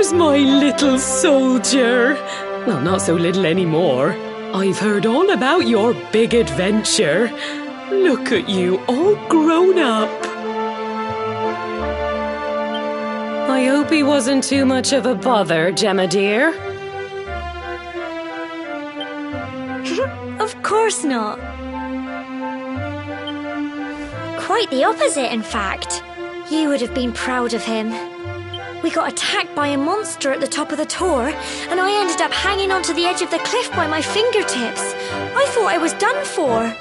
There's my little soldier. Well, not so little anymore. I've heard all about your big adventure. Look at you, all grown up. I hope he wasn't too much of a bother, Gemma dear. Of course not. Quite the opposite, in fact. You would have been proud of him. We got attacked by a monster at the top of the tor, and I ended up hanging onto the edge of the cliff by my fingertips. I thought I was done for.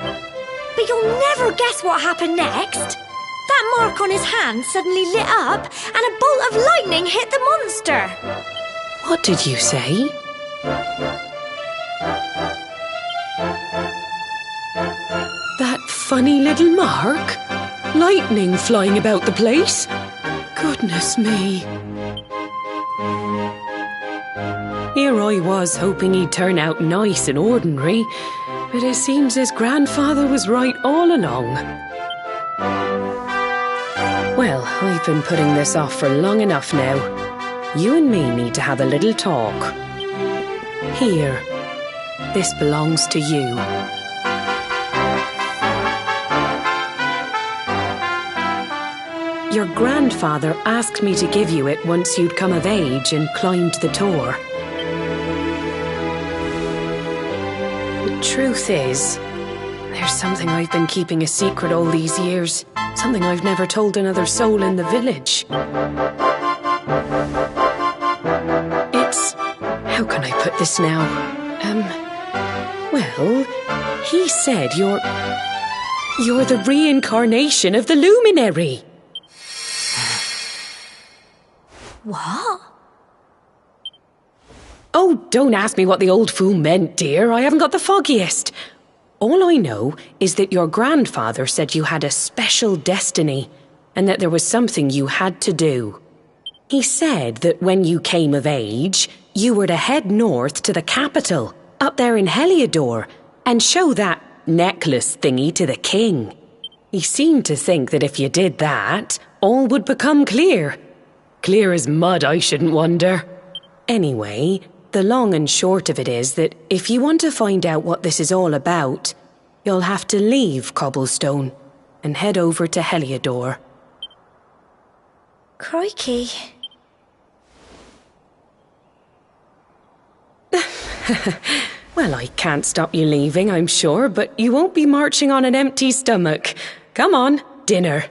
But you'll never guess what happened next. That mark on his hand suddenly lit up, and a bolt of lightning hit the monster. What did you say? That funny little mark? Lightning flying about the place? Goodness me. Here I was hoping he'd turn out nice and ordinary, but it seems his grandfather was right all along. Well, I've been putting this off for long enough now. You and me need to have a little talk. Here, this belongs to you. Your grandfather asked me to give you it once you'd come of age and climbed the tor. The truth is, there's something I've been keeping a secret all these years. Something I've never told another soul in the village. It's... how can I put this now? Well, he said you're the reincarnation of the luminary. What? Oh, don't ask me what the old fool meant, dear. I haven't got the foggiest. All I know is that your grandfather said you had a special destiny and that there was something you had to do. He said that when you came of age, you were to head north to the capital, up there in Heliodor, and show that necklace thingy to the king. He seemed to think that if you did that, all would become clear. Clear as mud, I shouldn't wonder. Anyway, the long and short of it is that if you want to find out what this is all about, you'll have to leave Cobblestone and head over to Heliodor. Crikey. Well, I can't stop you leaving, I'm sure, but you won't be marching on an empty stomach. Come on, dinner.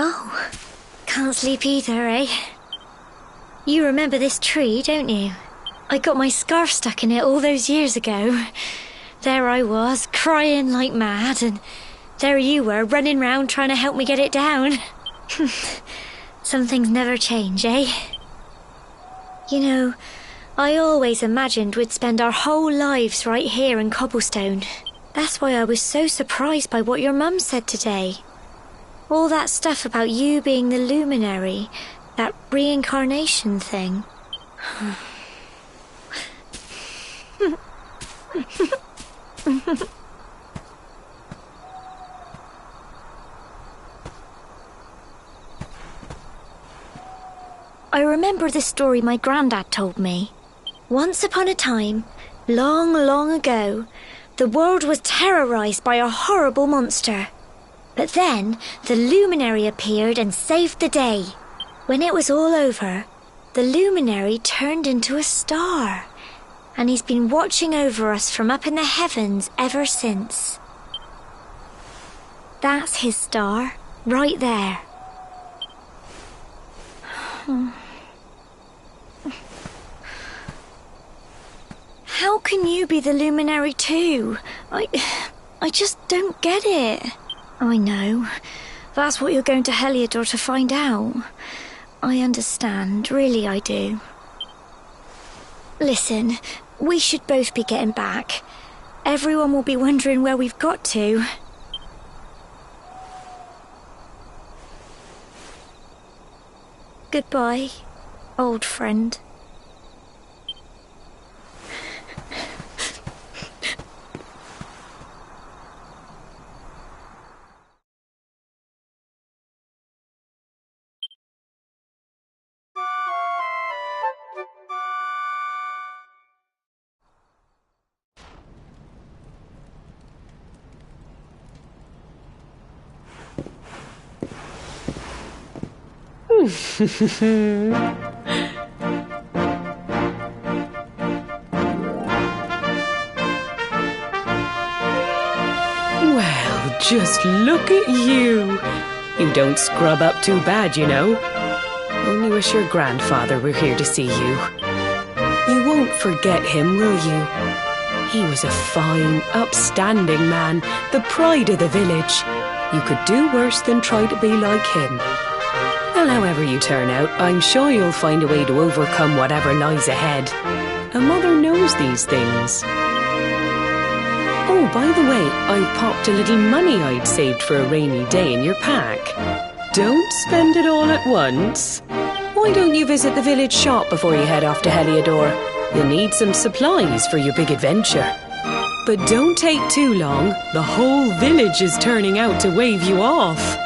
Oh, can't sleep either, eh? You remember this tree, don't you? I got my scarf stuck in it all those years ago. There I was, crying like mad, and there you were, running round trying to help me get it down. Some things never change, eh? You know, I always imagined we'd spend our whole lives right here in Cobblestone. That's why I was so surprised by what your mum said today. All that stuff about you being the luminary, that reincarnation thing. remember the story my granddad told me? Once upon a time, long, long ago, the world was terrorised by a horrible monster. But then the luminary appeared and saved the day. When it was all over, the luminary turned into a star. And he's been watching over us from up in the heavens ever since. That's his star, right there. How can you be the luminary too? I just don't get it. I know. That's what you're going to Heliodor to find out. I understand, really I do. Listen, we should both be getting back. Everyone will be wondering where we've got to. Goodbye, old friend. Well, just look at you. You don't scrub up too bad, you know. Only wish your grandfather were here to see you. You won't forget him, will you? He was a fine, upstanding man, the pride of the village. You could do worse than try to be like him. Well, however you turn out, I'm sure you'll find a way to overcome whatever lies ahead. A mother knows these things. Oh, by the way, I've popped a little money I'd saved for a rainy day in your pack. Don't spend it all at once. Why don't you visit the village shop before you head off to Heliodor? You'll need some supplies for your big adventure. But don't take too long. The whole village is turning out to wave you off.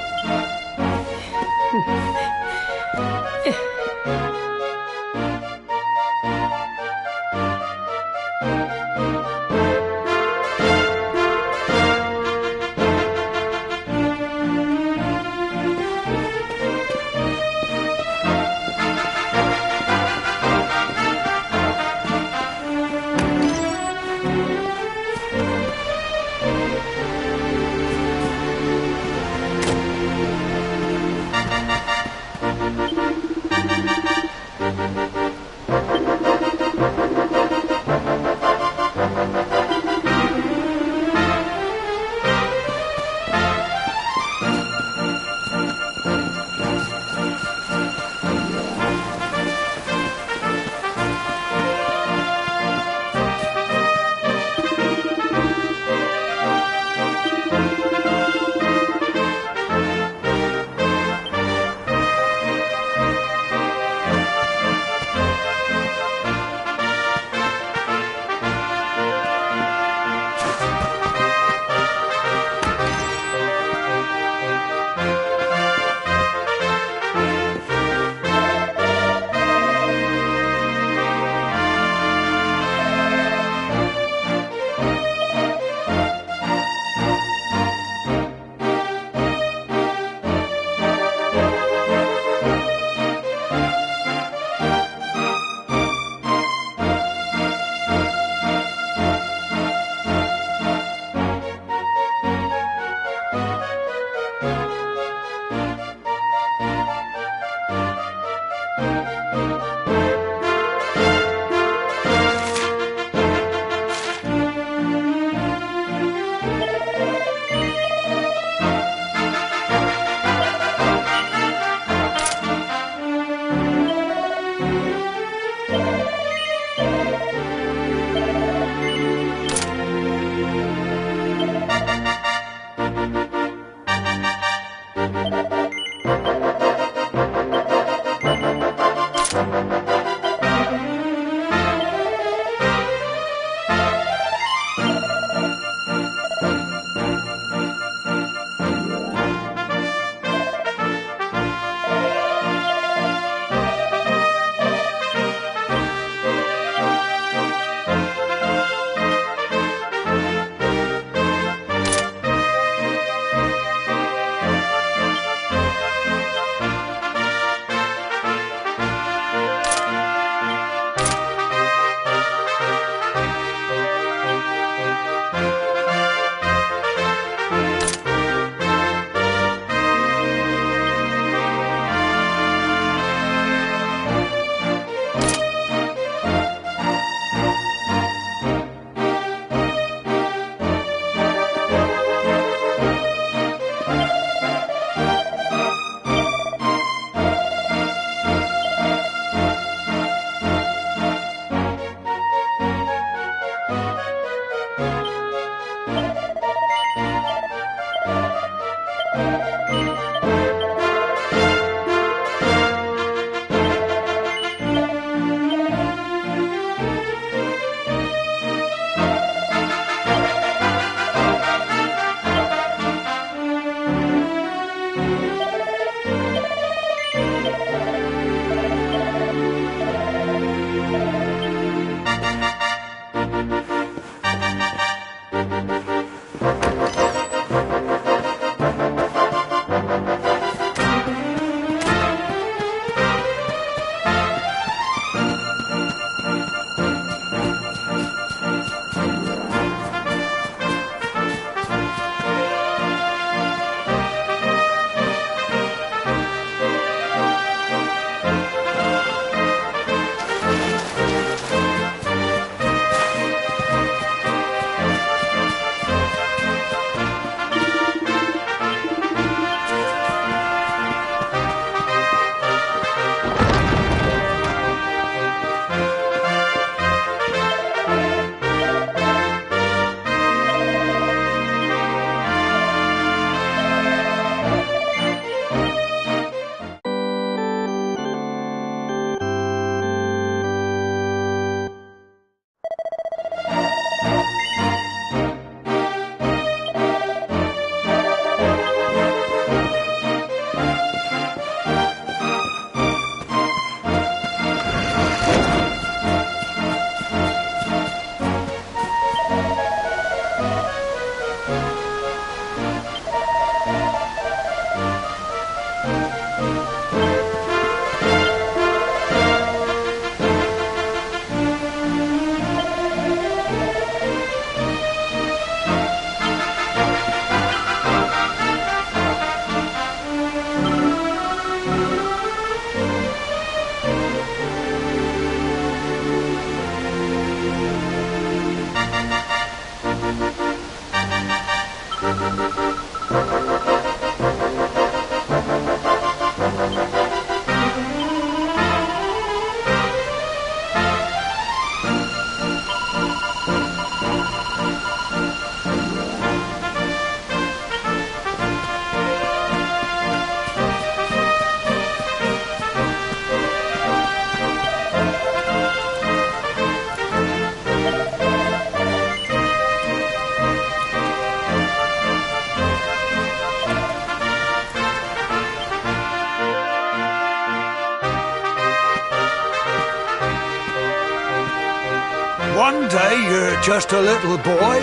One day you're just a little boy,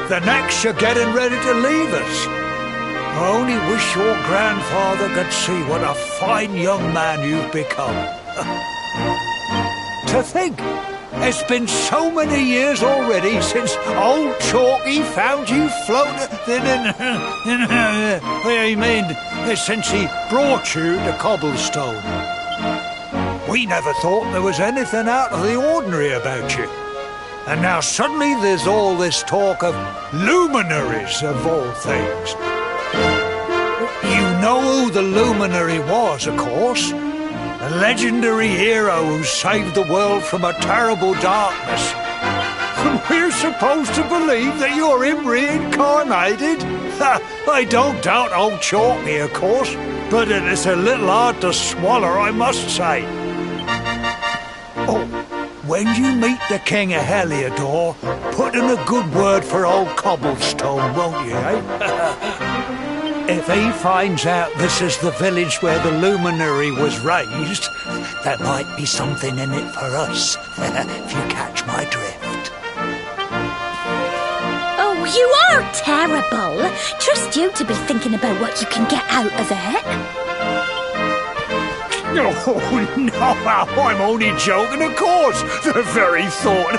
the next you're getting ready to leave us. I only wish your grandfather could see what a fine young man you've become. To think, it's been so many years already since old Chalky found you floating since he brought you to Cobblestone. We never thought there was anything out of the ordinary about you. And now suddenly there's all this talk of luminaries of all things. You know who the luminary was, of course. A legendary hero who saved the world from a terrible darkness. And we're supposed to believe that you're him reincarnated? I don't doubt old Chalky, of course, but it's a little hard to swallow, I must say. Oh, when you meet the King of Heliodor, put in a good word for old Cobblestone, won't you, eh? If he finds out this is the village where the luminary was raised, there might be something in it for us, if you catch my drift. Oh, you are terrible. Trust you to be thinking about what you can get out of it. Oh, no, I'm only joking, of course. The very thought.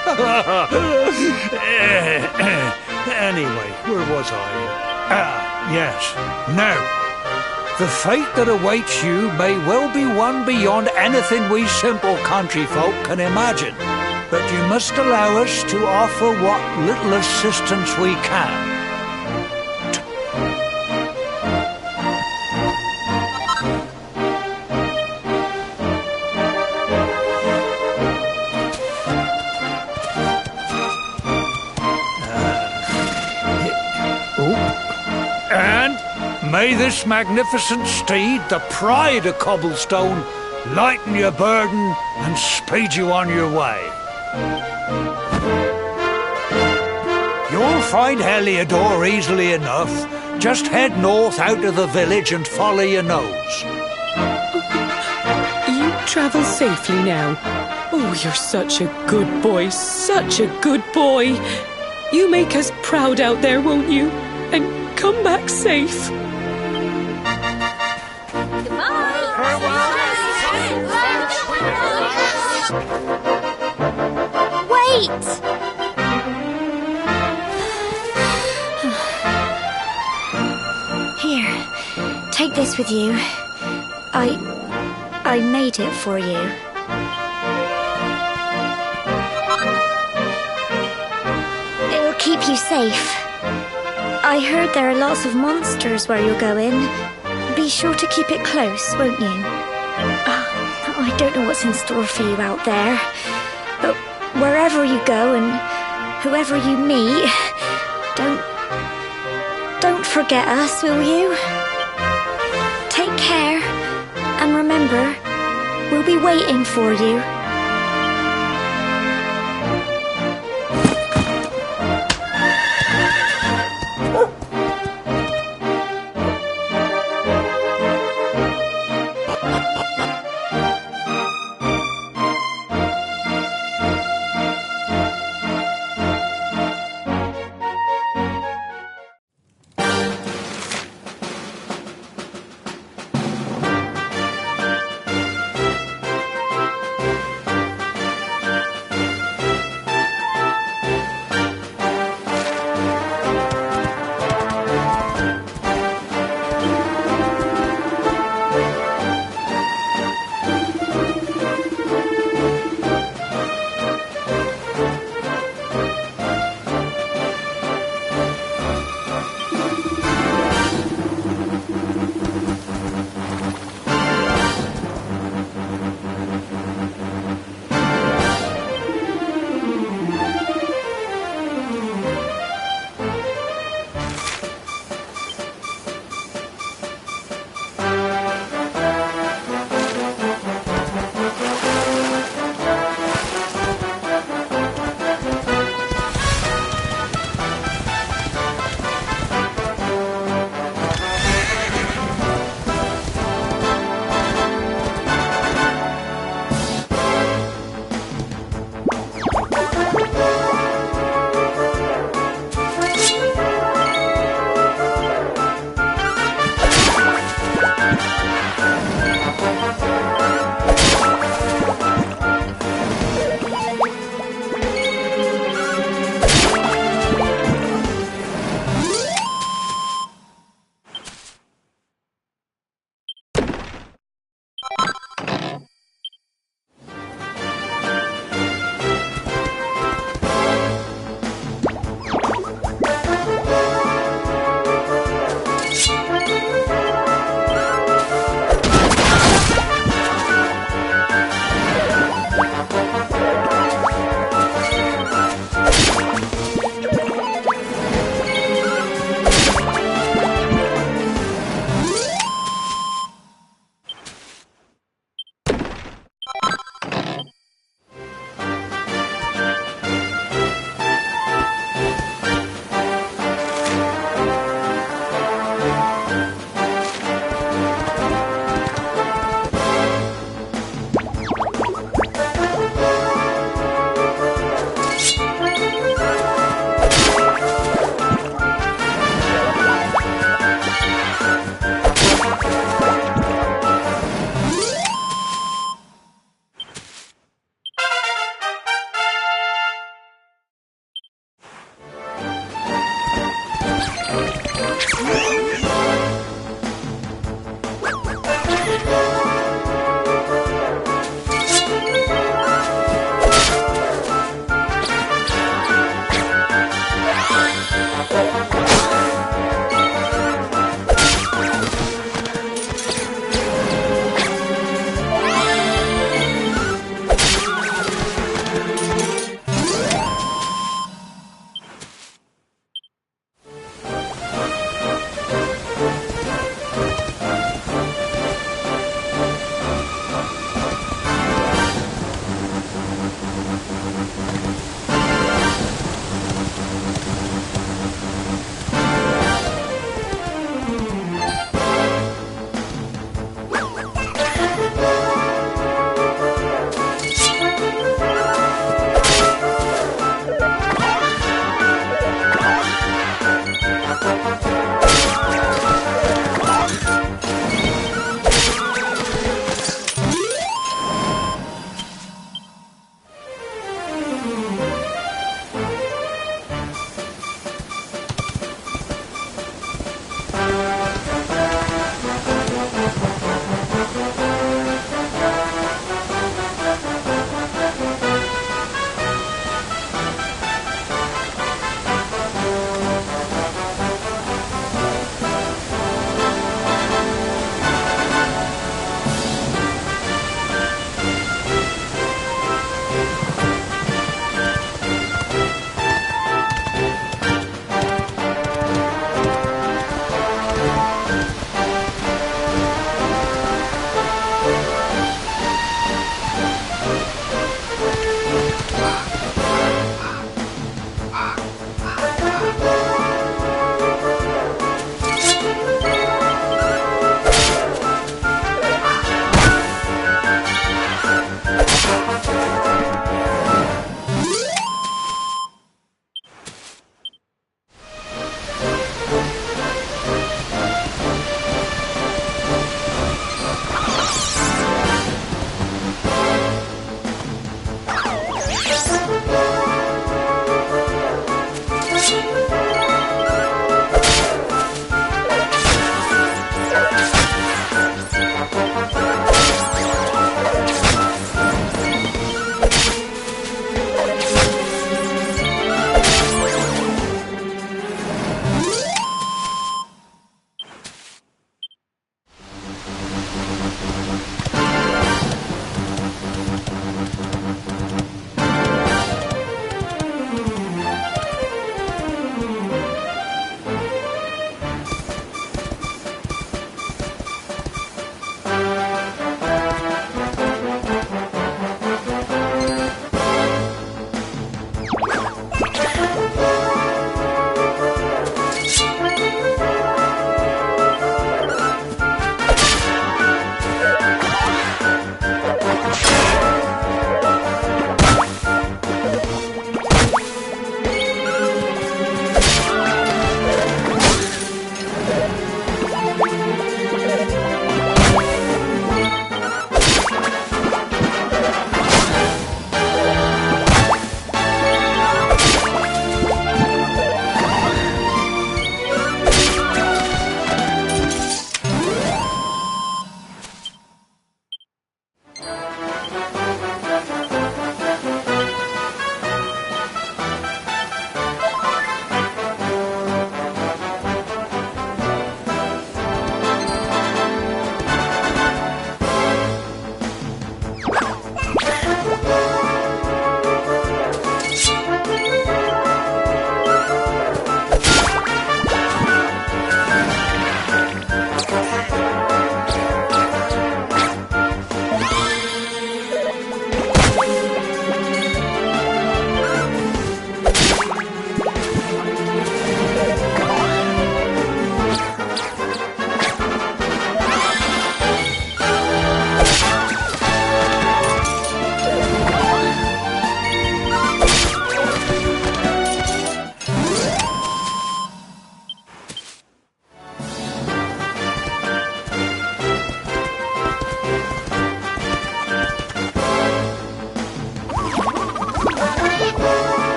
Anyway, where was I? Yes. Now, the fate that awaits you may well be one beyond anything we simple country folk can imagine. But you must allow us to offer what little assistance we can. may this magnificent steed, the pride of Cobblestone, lighten your burden and speed you on your way. You'll find Heliodor easily enough. Just head north out of the village and follow your nose. You travel safely now. Oh, you're such a good boy, such a good boy. You make us proud out there, won't you? And come back safe. Wait! Here, take this with you. I made it for you. It'll keep you safe. I heard there are lots of monsters where you're going. Be sure to keep it close, won't you? I don't know what's in store for you out there, but wherever you go and whoever you meet, don't forget us, will you? Take care, and remember, we'll be waiting for you.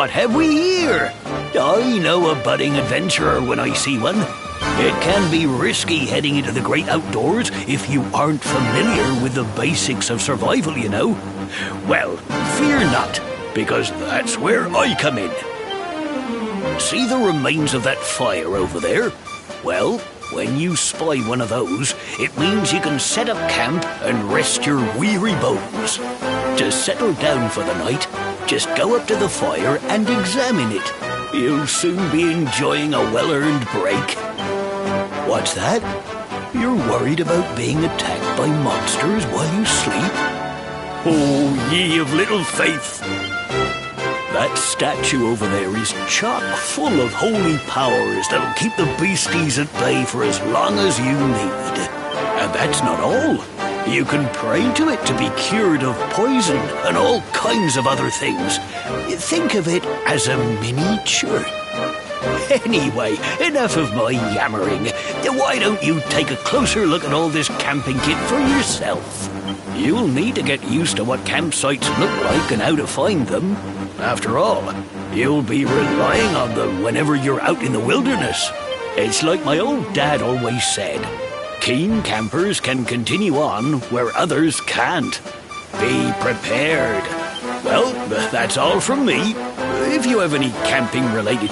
what have we here? I know a budding adventurer when I see one. It can be risky heading into the great outdoors if you aren't familiar with the basics of survival, you know. Well, fear not, because that's where I come in. See the remains of that fire over there? Well, when you spy one of those, it means you can set up camp and rest your weary bones. To settle down for the night, just go up to the fire and examine it. You'll soon be enjoying a well-earned break. What's that? You're worried about being attacked by monsters while you sleep? Oh, ye of little faith! That statue over there is chock full of holy powers that'll keep the beasties at bay for as long as you need. And that's not all. You can pray to it to be cured of poison and all kinds of other things. Think of it as a mini church. Anyway, enough of my yammering. Why don't you take a closer look at all this camping kit for yourself? You'll need to get used to what campsites look like and how to find them. After all, you'll be relying on them whenever you're out in the wilderness. It's like my old dad always said, keen campers can continue on where others can't. Be prepared. Well, that's all from me. If you have any camping-related...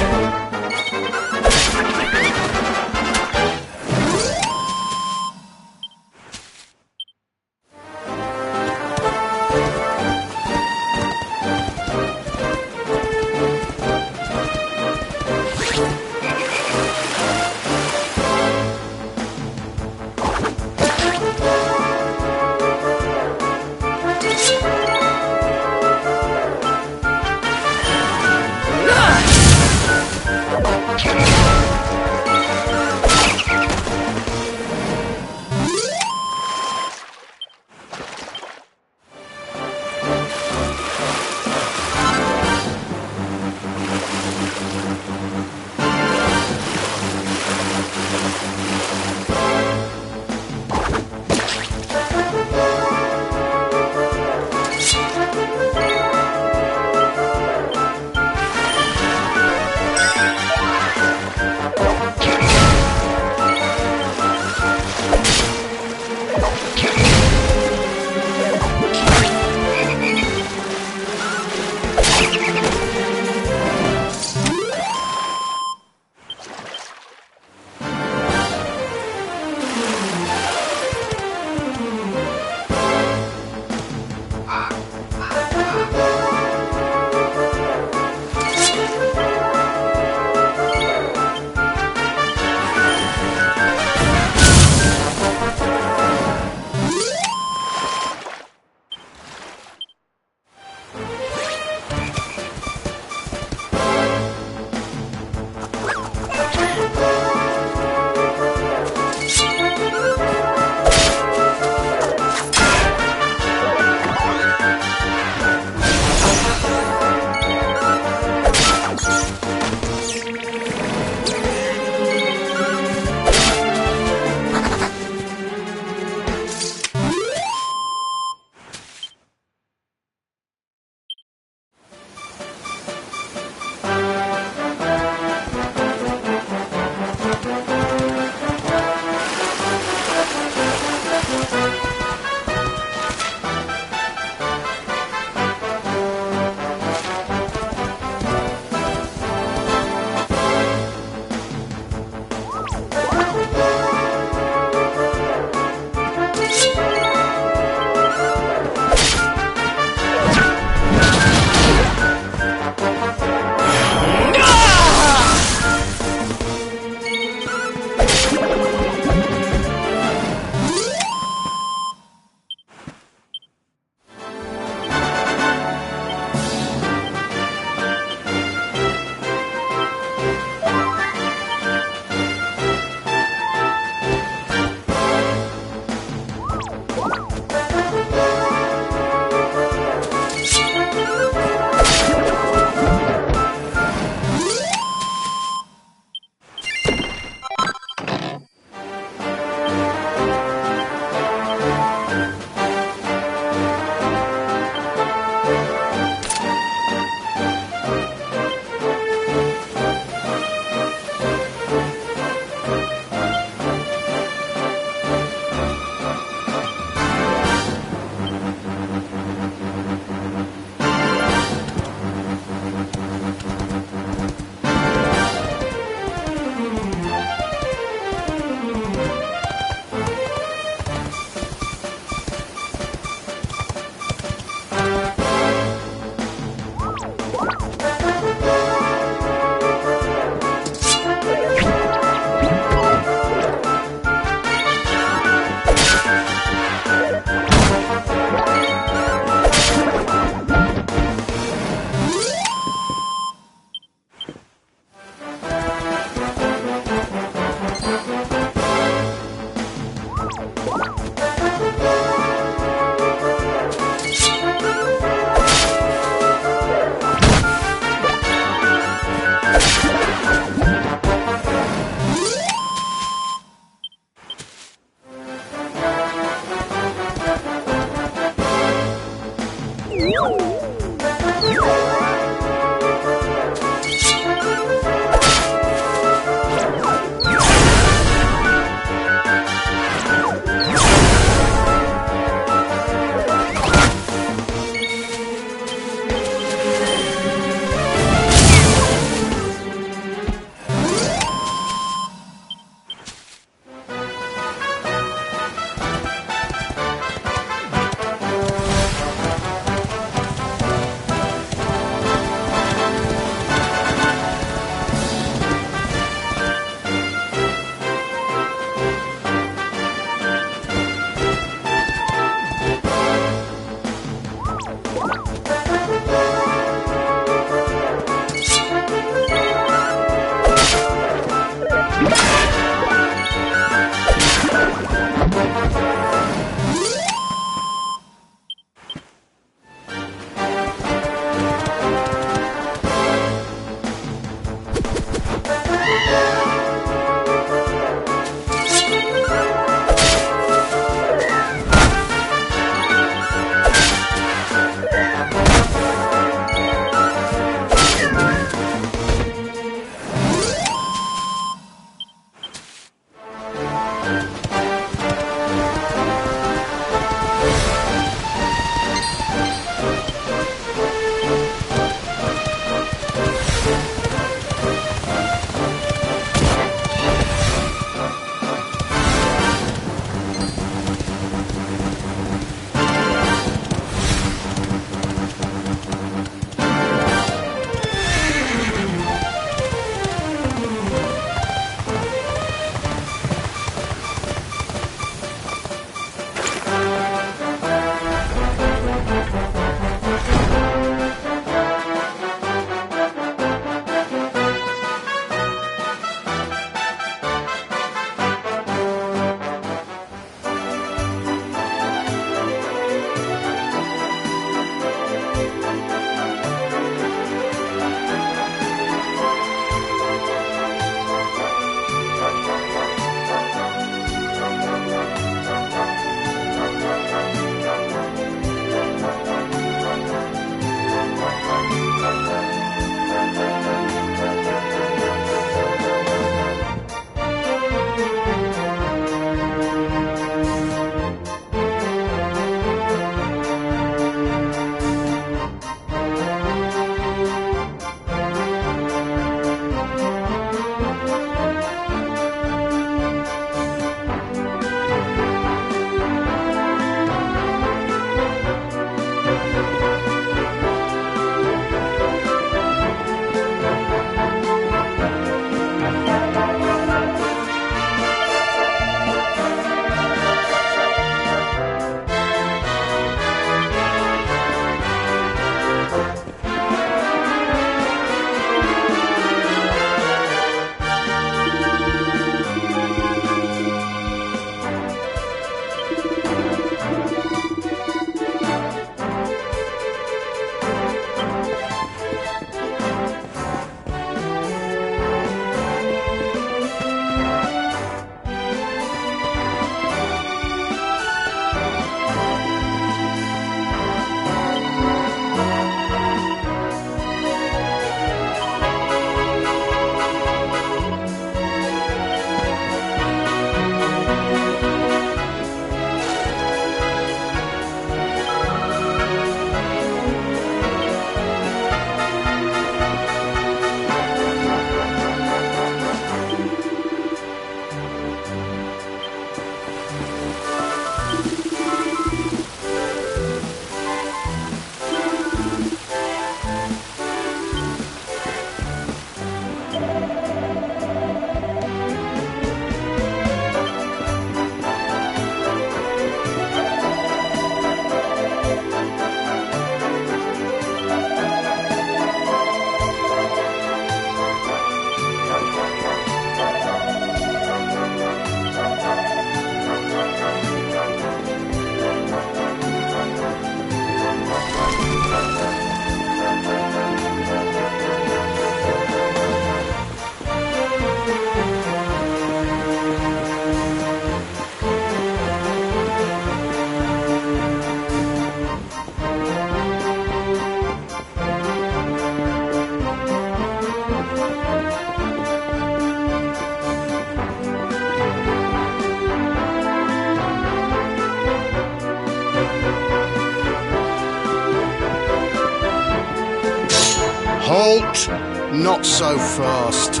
Halt! Not so fast.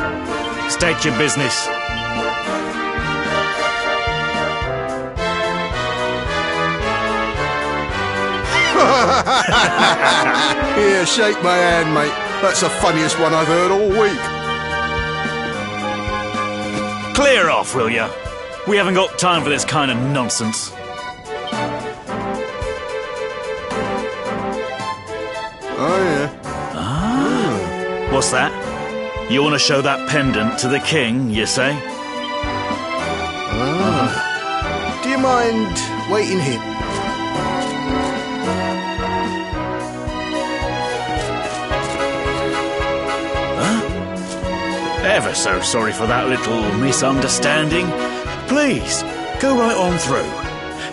State your business. Here, shake my hand, mate. That's the funniest one I've heard all week. Clear off, will ya? We haven't got time for this kind of nonsense. Oh, yeah. What's that? You want to show that pendant to the king, you say? Do you mind waiting here? Ever so sorry for that little misunderstanding. Please, go right on through.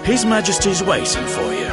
His Majesty's waiting for you.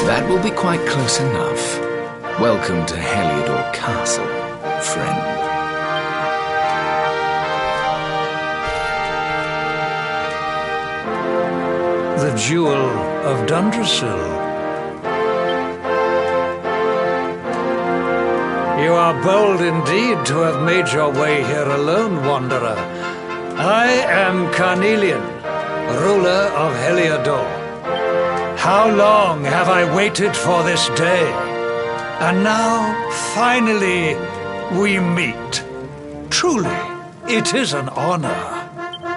That will be quite close enough. Welcome to Heliodor Castle, friend. The Jewel of Dundrasil. You are bold indeed to have made your way here alone, wanderer. I am Carnelian, ruler of Heliodor. How long have I waited for this day? And now, finally, we meet. Truly, it is an honor.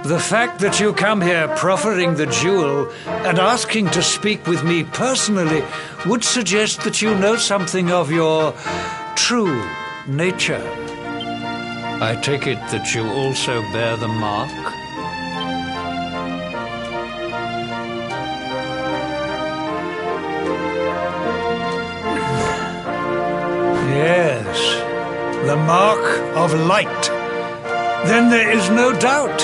The fact that you come here proffering the jewel and asking to speak with me personally would suggest that you know something of your true nature. I take it that you also bear the mark? mark of light. Then there is no doubt.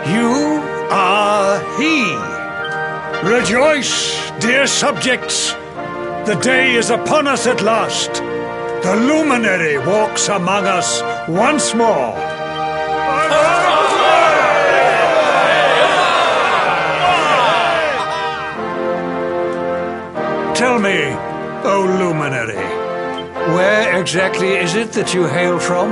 You are he. Rejoice, dear subjects. The day is upon us at last. The luminary walks among us once more. Tell me, O luminary, where exactly is it that you hail from?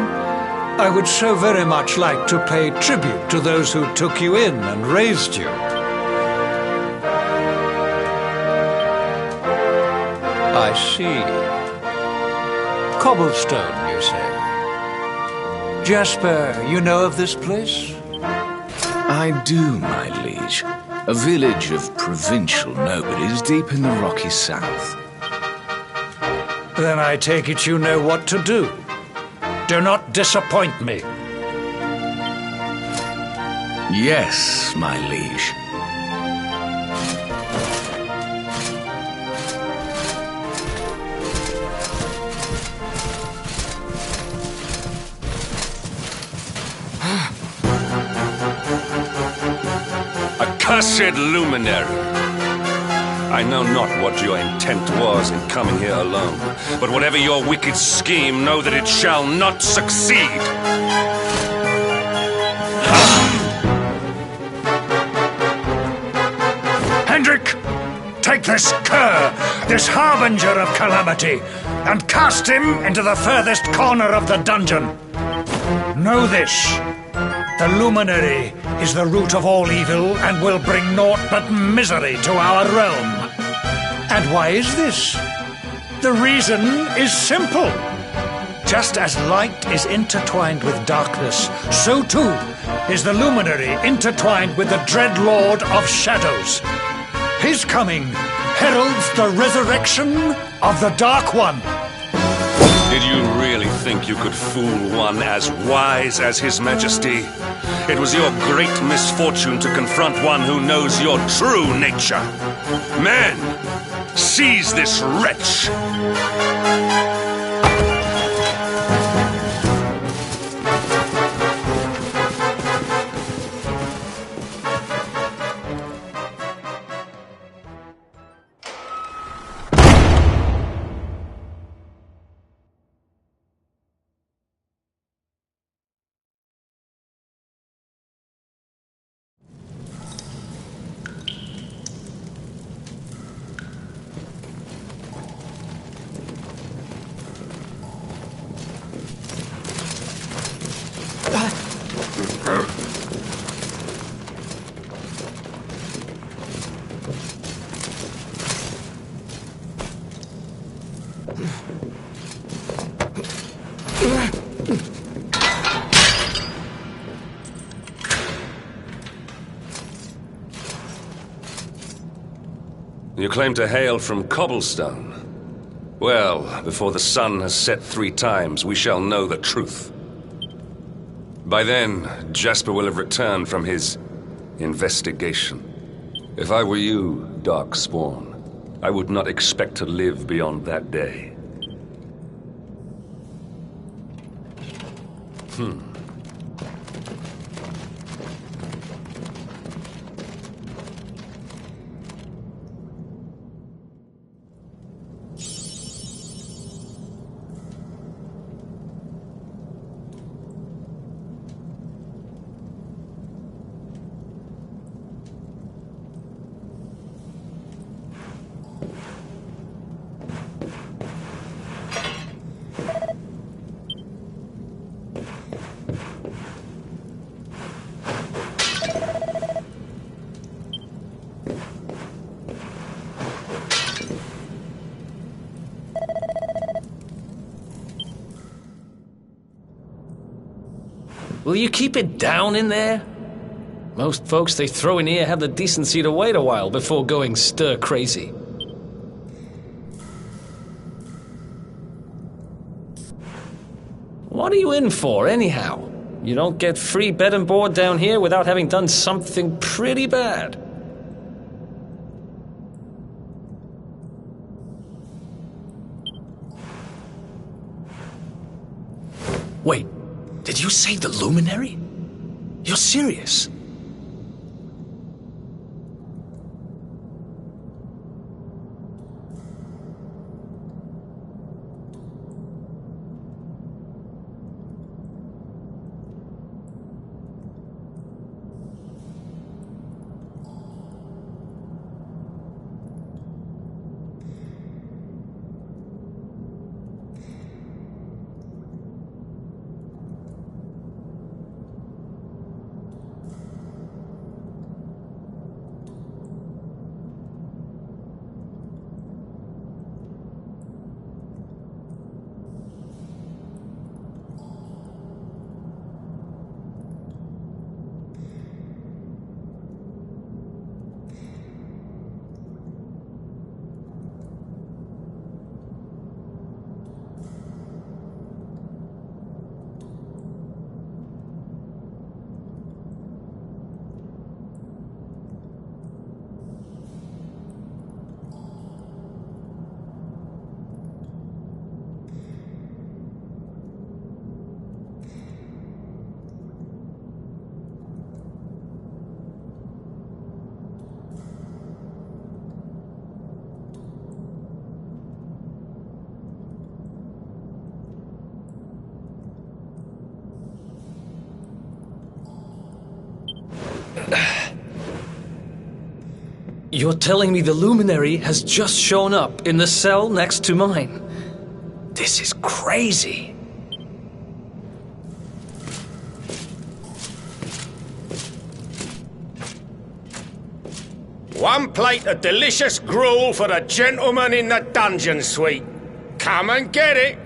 I would so very much like to pay tribute to those who took you in and raised you. I see. Cobblestone, you say? Jasper, you know of this place? I do, my liege. A village of provincial nobodies deep in the rocky south. Then I take it you know what to do. Do not disappoint me. Yes, my liege. Accursed luminary! I know not what your intent was in coming here alone, but whatever your wicked scheme, know that it shall not succeed! Hendrik! Take this cur, this harbinger of calamity, and cast him into the furthest corner of the dungeon. Know this. The luminary is the root of all evil and will bring naught but misery to our realm. And why is this? The reason is simple. Just as light is intertwined with darkness, so too is the luminary intertwined with the dread Lord of Shadows. His coming heralds the resurrection of the Dark One. Did you really think you could fool one as wise as His Majesty? It was your great misfortune to confront one who knows your true nature. Men, seize this wretch! You claim to hail from Cobblestone. Well, before the sun has set 3 times, we shall know the truth. By then, Jasper will have returned from his investigation. If I were you, Darkspawn, I would not expect to live beyond that day. Will you keep it down in there? Most folks they throw in here have the decency to wait a while before going stir crazy. What are you in for, anyhow? You don't get free bed and board down here without having done something pretty bad. Wait, did you say the Luminary? You're serious? You're telling me the Luminary has just shown up in the cell next to mine? This is crazy. One plate of delicious gruel for the gentleman in the dungeon suite. Come and get it.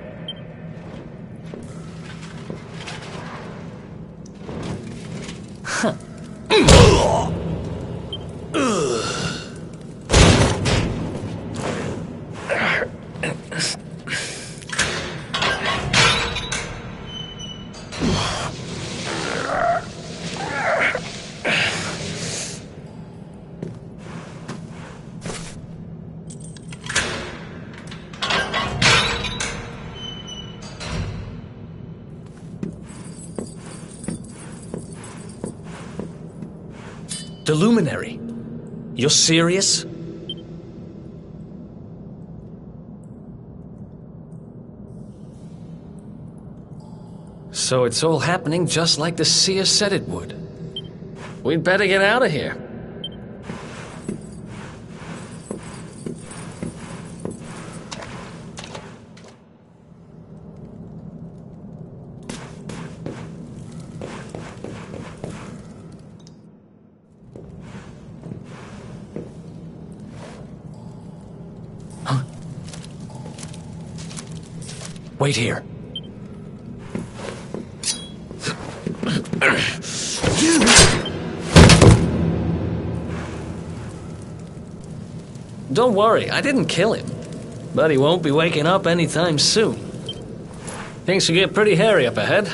The Luminary? You're serious? So it's all happening just like the seer said it would. We'd better get out of here. Wait here. Don't worry, I didn't kill him. But he won't be waking up anytime soon. Things will get pretty hairy up ahead.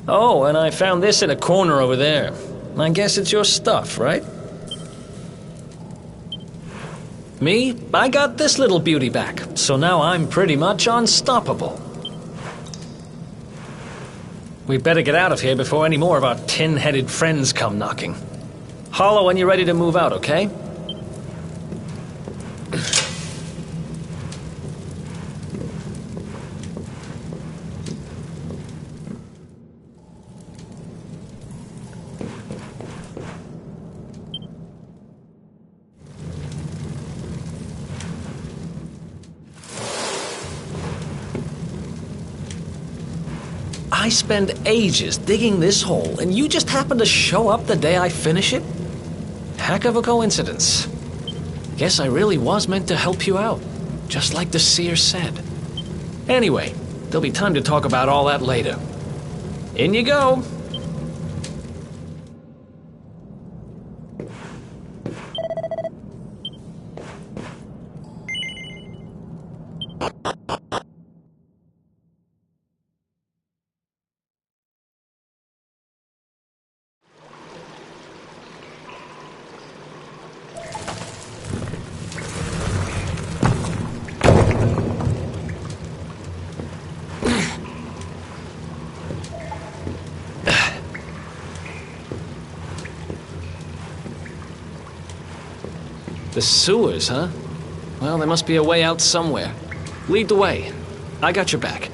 Oh, and I found this in a corner over there. I guess it's your stuff, right? Me? I got this little beauty back, so now I'm pretty much unstoppable. We better get out of here before any more of our tin-headed friends come knocking. Holler when you're ready to move out, okay? I spend ages digging this hole, and you just happen to show up the day I finish it? Heck of a coincidence. Guess I really was meant to help you out, just like the seer said. Anyway, there'll be time to talk about all that later. In you go. The sewers, huh? Well, there must be a way out somewhere. Lead the way. I got your back.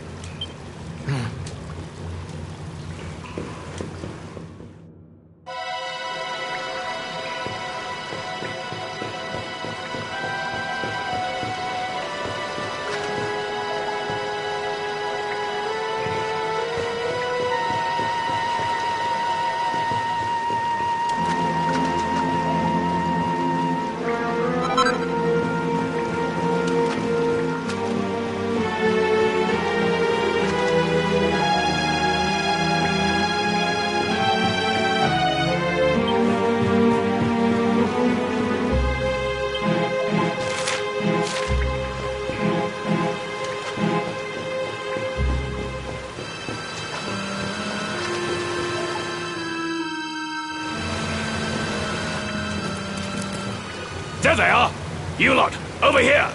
There they are! You lot, over here!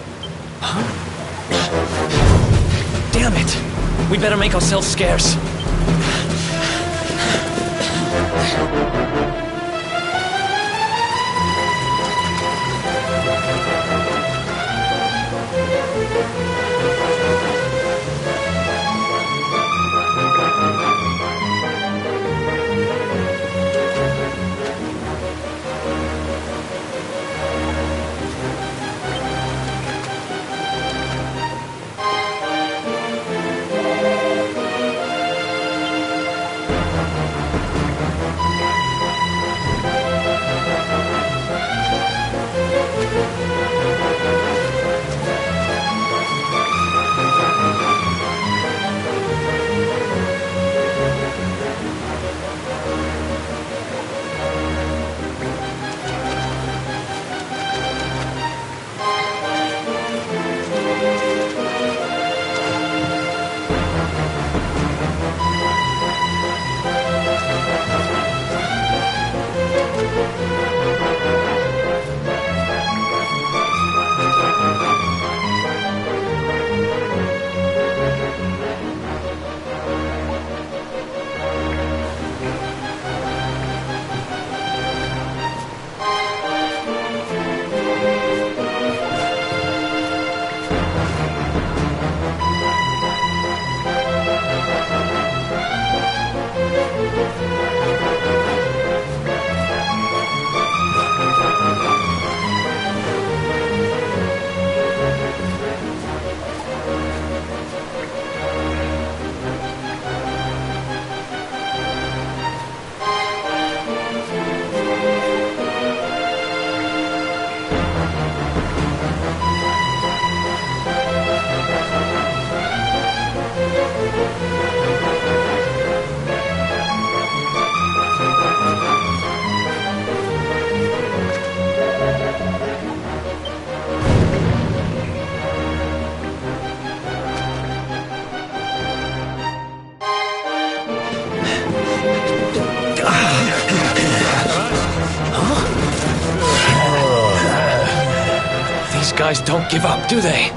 Huh? Damn it! We better make ourselves scarce. These guys don't give up, do they?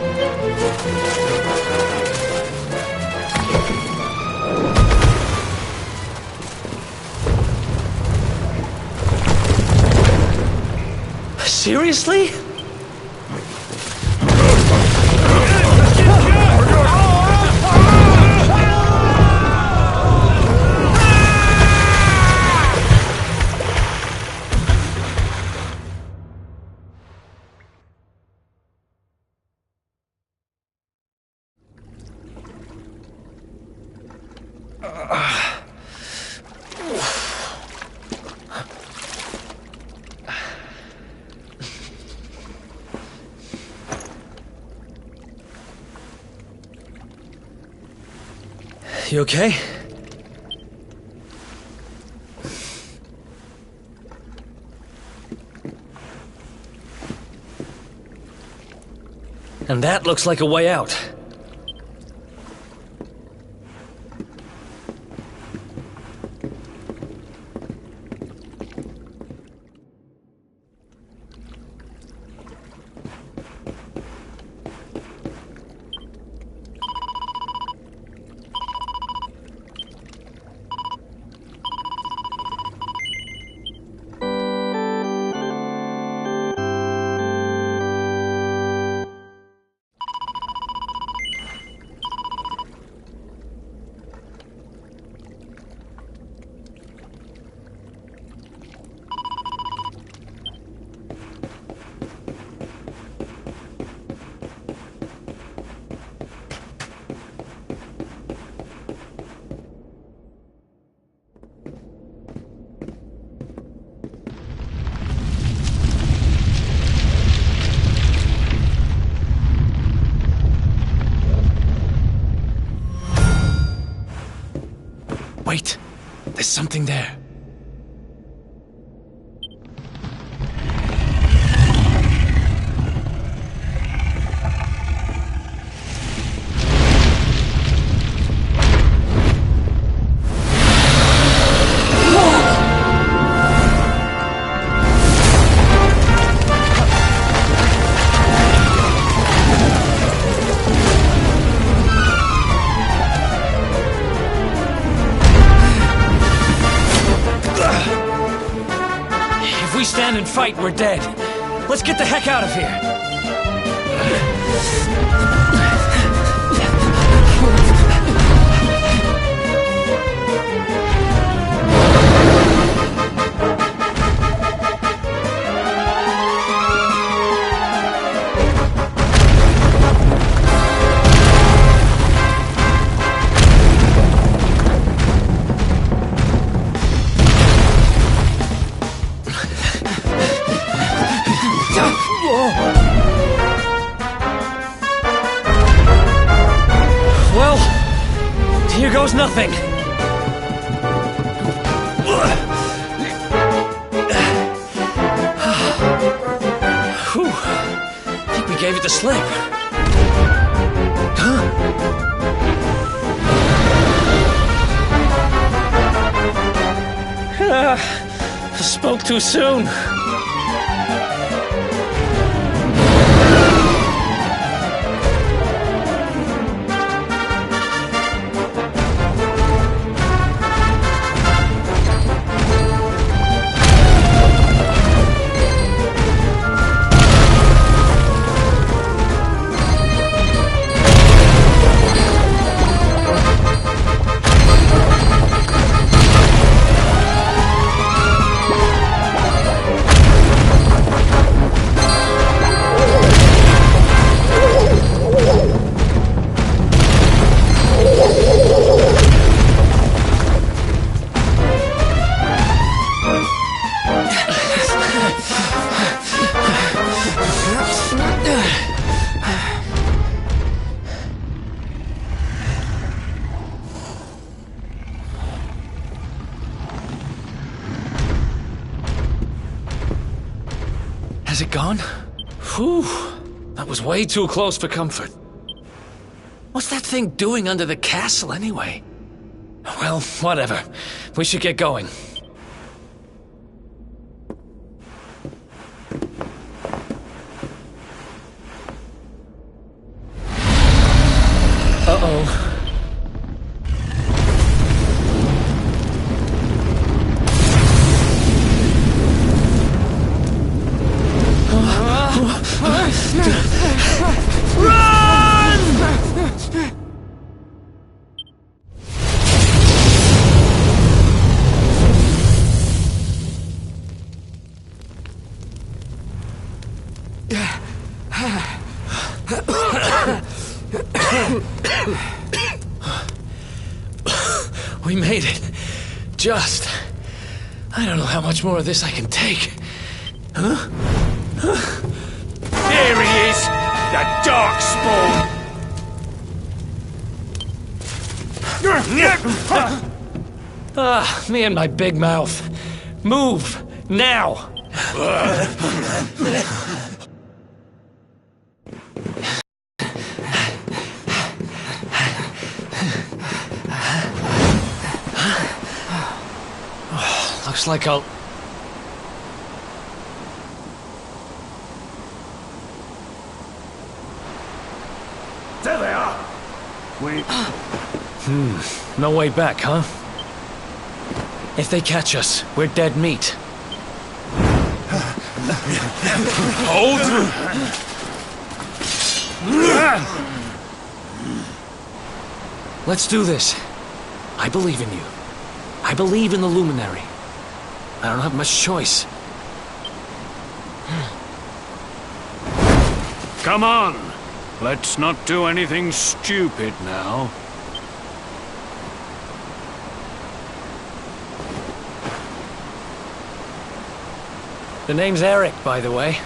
Seriously? You okay? And that looks like a way out. Wait, there's something there. If we stand and fight, we're dead. Let's get the heck out of here. Well, here goes nothing. Whew. I think we gave it the slip. Spoke too soon. Has it gone? Whew. That was way too close for comfort. What's that thing doing under the castle, anyway? Well, whatever. We should get going. Uh-oh. We made it. Just. I don't know how much more of this I can take. Huh? There he is! The Darkspawn! Me and my big mouth. Move! Now! Looks like I'll... There they are! No way back, huh? If they catch us, we're dead meat. Hold! Let's do this. I believe in you. I believe in the Luminary. I don't have much choice. Come on. Let's not do anything stupid now. The name's Eric, by the way.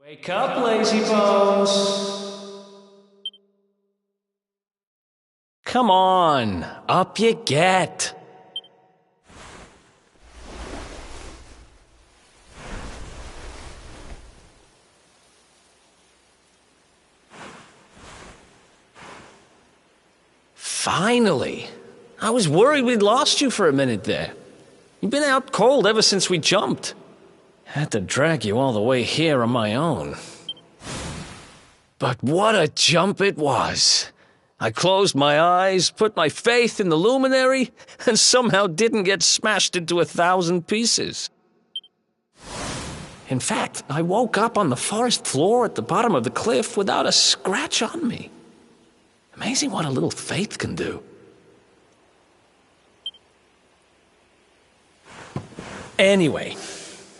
Wake up, lazy bones. Come on, up you get. Finally! I was worried we'd lost you for a minute there. You've been out cold ever since we jumped. Had to drag you all the way here on my own. But what a jump it was! I closed my eyes, put my faith in the luminary, and somehow didn't get smashed into 1,000 pieces. In fact, I woke up on the forest floor at the bottom of the cliff without a scratch on me. Amazing what a little faith can do. Anyway,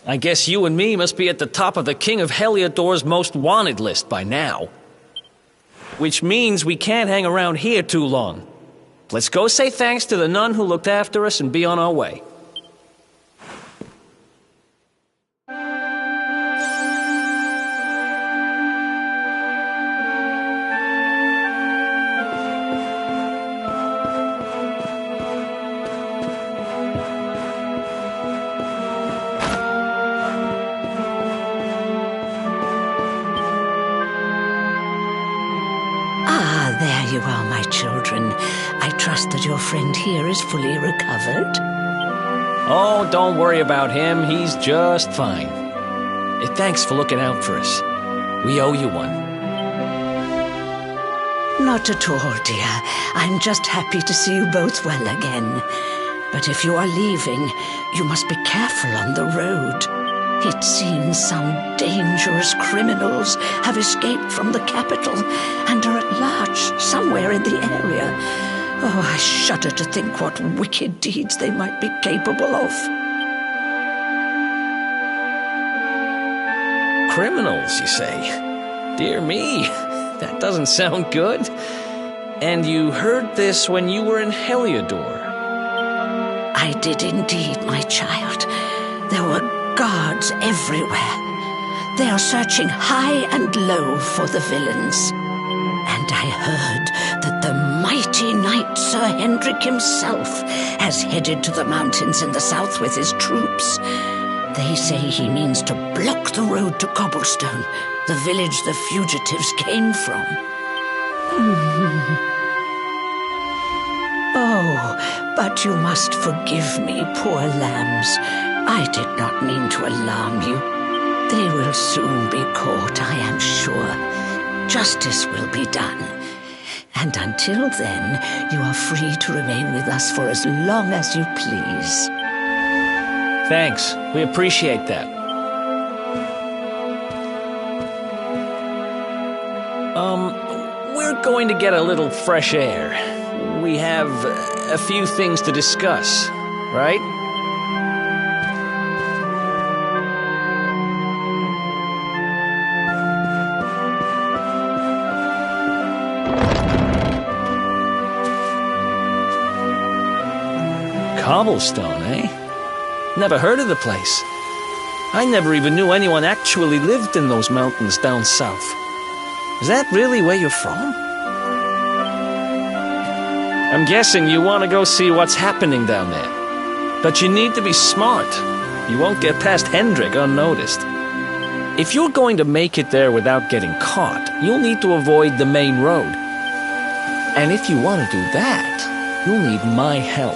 I guess you and me must be at the top of the King of Heliodor's most wanted list by now. Which means we can't hang around here too long. Let's go say thanks to the nun who looked after us and be on our way. There you are, my children. I trust that your friend here is fully recovered. Oh, don't worry about him. He's just fine. Thanks for looking out for us. We owe you one. Not at all, dear. I'm just happy to see you both well again. But if you are leaving, you must be careful on the road. It seems some dangerous criminals have escaped from the capital and are at large somewhere in the area. Oh, I shudder to think what wicked deeds they might be capable of. Criminals, you say? Dear me, that doesn't sound good. And you heard this when you were in Heliodor? I did indeed, my child. There were guards everywhere. They are searching high and low for the villains. And I heard that the mighty knight Sir Hendrik himself has headed to the mountains in the south with his troops. They say he means to block the road to Cobblestone, the village the fugitives came from. Oh, but you must forgive me, poor lambs. I did not mean to alarm you. They will soon be caught, I am sure. Justice will be done. And until then, you are free to remain with us for as long as you please. Thanks. We appreciate that. We're going to get a little fresh air. We have a few things to discuss, right? Cobblestone, eh? Never heard of the place. I never even knew anyone actually lived in those mountains down south. Is that really where you're from? I'm guessing you want to go see what's happening down there. But you need to be smart. You won't get past Hendrik unnoticed. If you're going to make it there without getting caught, you'll need to avoid the main road. And if you want to do that, you'll need my help.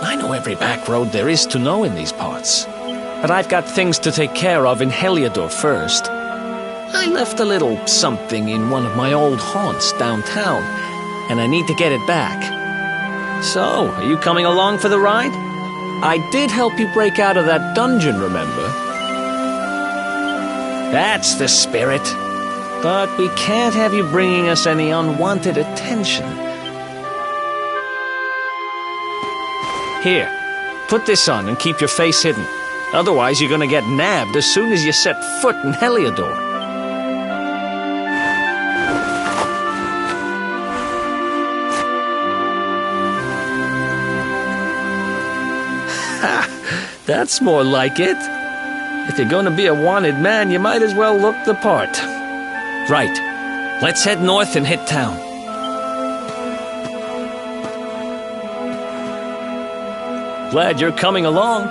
I know every back road there is to know in these parts. But I've got things to take care of in Heliodor first. I left a little something in one of my old haunts downtown, and I need to get it back. So, are you coming along for the ride? I did help you break out of that dungeon, remember? That's the spirit. But we can't have you bringing us any unwanted attention. Here, put this on and keep your face hidden. Otherwise, you're gonna get nabbed as soon as you set foot in Heliodor. Ha! That's more like it. If you're gonna be a wanted man, you might as well look the part. Right. Let's head north and hit town. Glad you're coming along.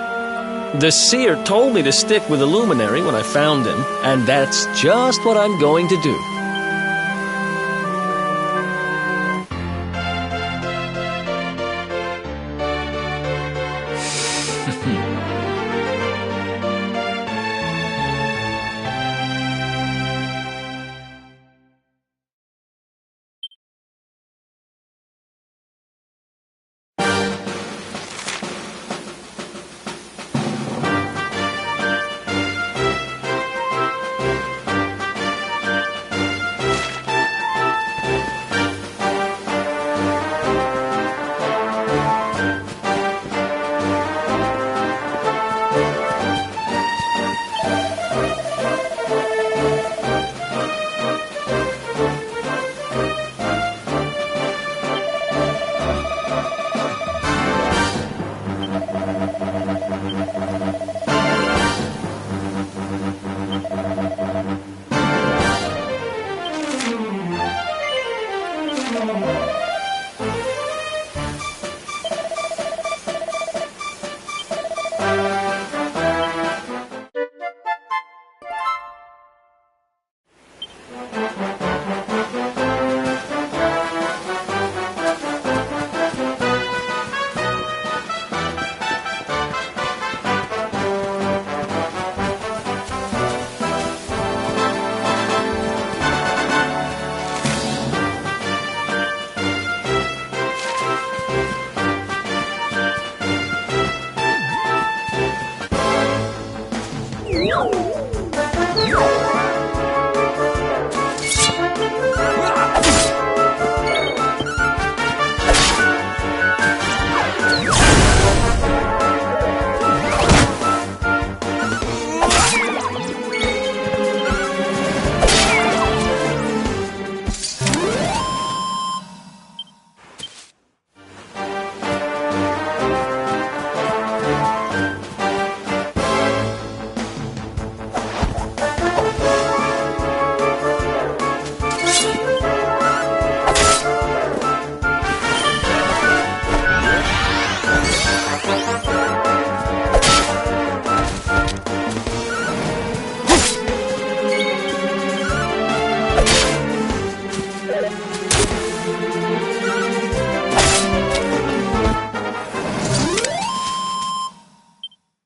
The seer told me to stick with the luminary when I found him, and that's just what I'm going to do.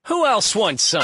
Who else wants some?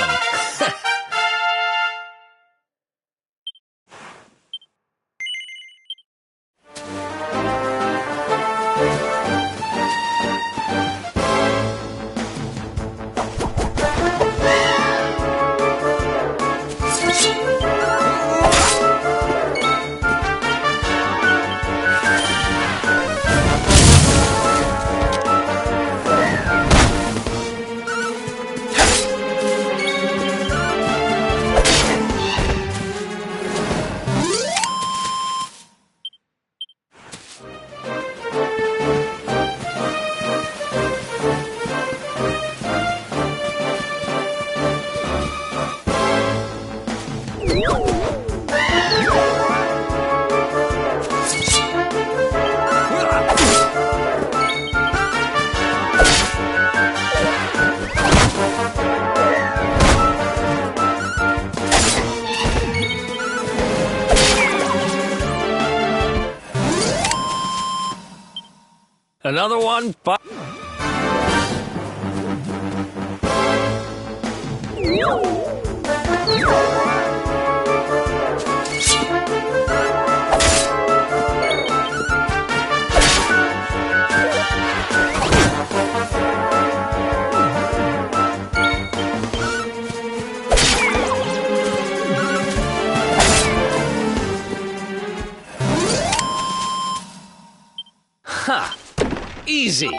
Another one, but... Ha! Easy!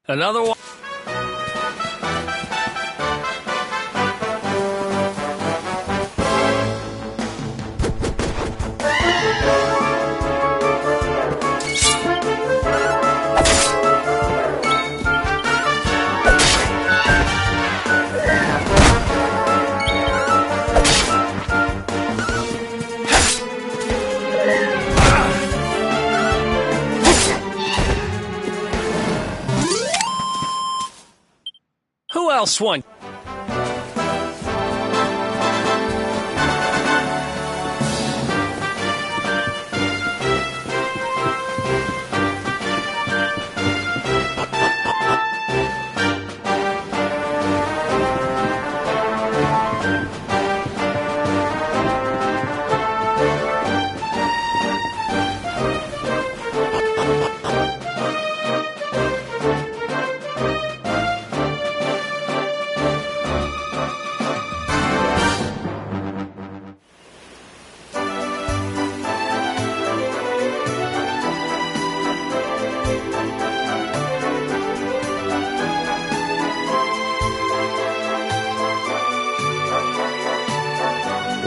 Another one. Who else won?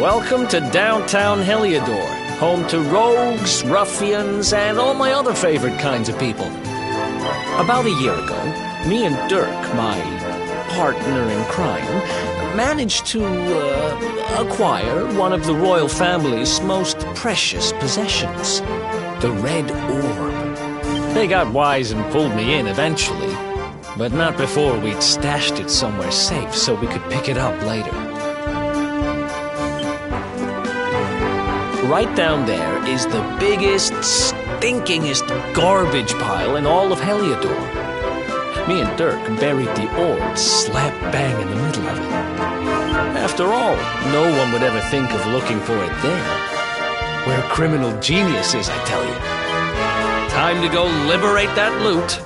Welcome to downtown Heliodor, home to rogues, ruffians, and all my other favorite kinds of people. About a year ago, me and Dirk, my partner in crime, managed to acquire one of the royal family's most precious possessions, the Red Orb. They got wise and pulled me in eventually, but not before we'd stashed it somewhere safe so we could pick it up later. Right down there is the biggest, stinkingest garbage pile in all of Heliodor. Me and Dirk buried the orb slap bang in the middle of it. After all, no one would ever think of looking for it there. We're criminal geniuses, I tell you. Time to go liberate that loot.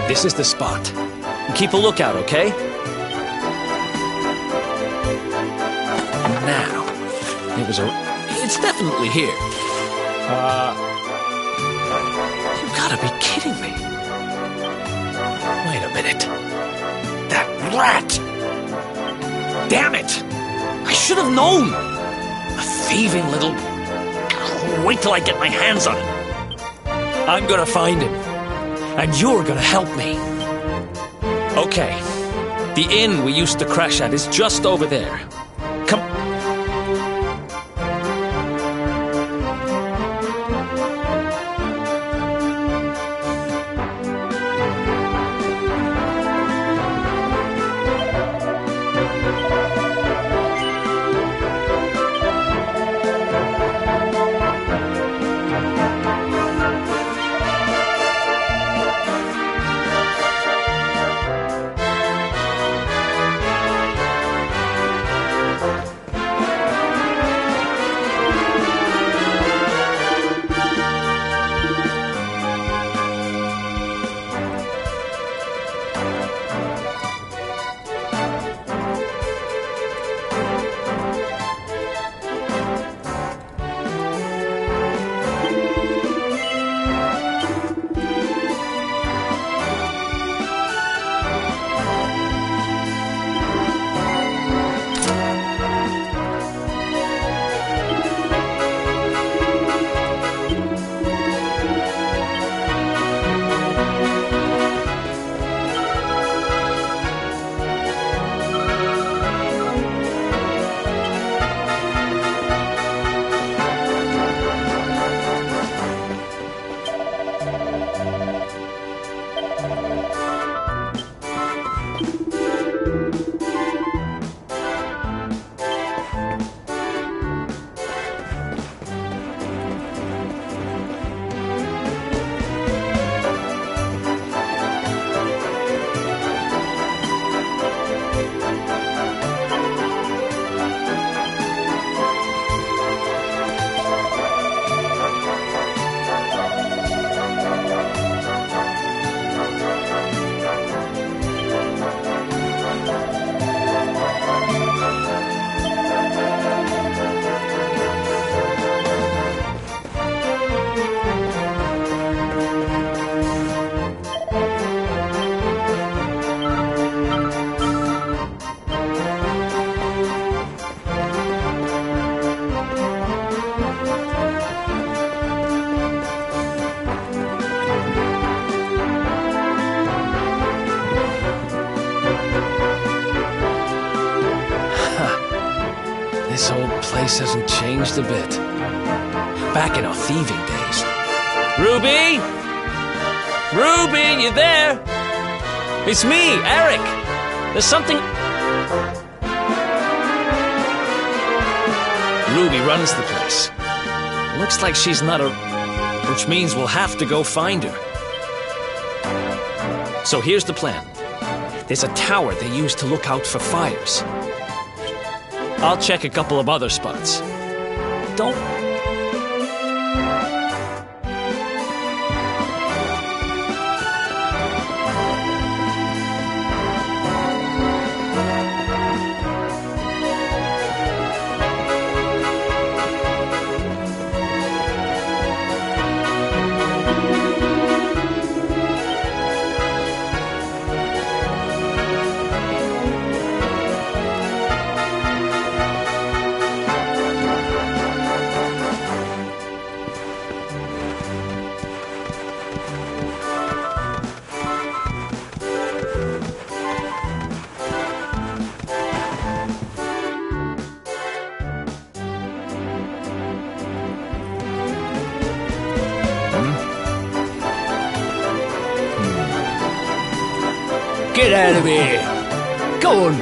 This is the spot. Keep a lookout, okay? Now, it's definitely here. You gotta be kidding me. Wait a minute. That rat! Damn it! I should have known! A thieving little... Wait till I get my hands on it. I'm gonna find him. And you're gonna help me. Okay. The inn we used to crash at is just over there. Come... This whole place hasn't changed a bit. Back in our thieving days. Ruby? Ruby, you there? It's me, Eric. There's something... Ruby runs the place. Looks like she's not which means we'll have to go find her. So here's the plan. There's a tower they use to look out for fires. I'll check a couple of other spots. Don't... Get out of here! Go on!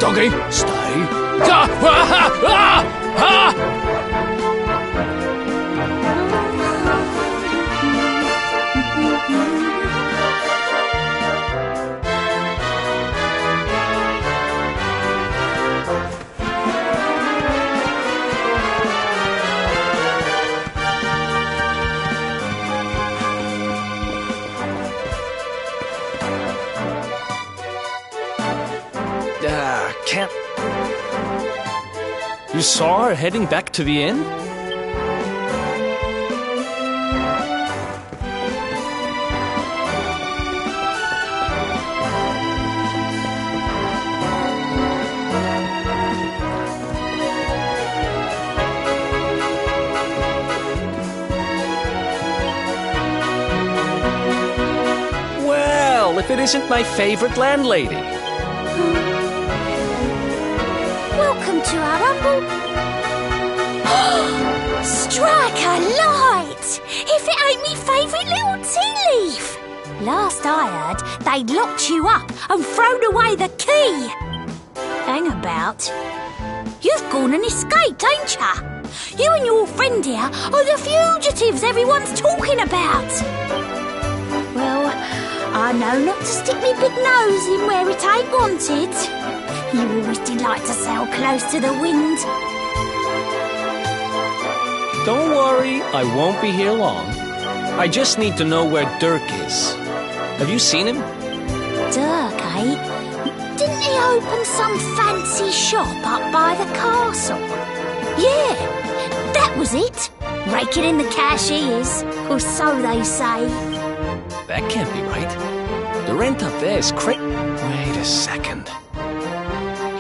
Doggy, stay. Ah! Ah! Ah! Ah! Can't... You saw her heading back to the inn? Well, if it isn't my favorite landlady. Welcome to our humble... Strike a light! If it ain't me favourite little tea leaf! Last I heard, they'd locked you up and thrown away the key. Hang about. You've gone and escaped, ain't ya? You and your friend here are the fugitives everyone's talking about. Well, I know not to stick me big nose in where it ain't wanted. You always delight to sail close to the wind. Don't worry, I won't be here long. I just need to know where Dirk is. Have you seen him? Dirk, eh? Didn't he open some fancy shop up by the castle? Yeah, that was it. Raking in the cash he is, or so they say. That can't be right. The rent up there is Wait a second.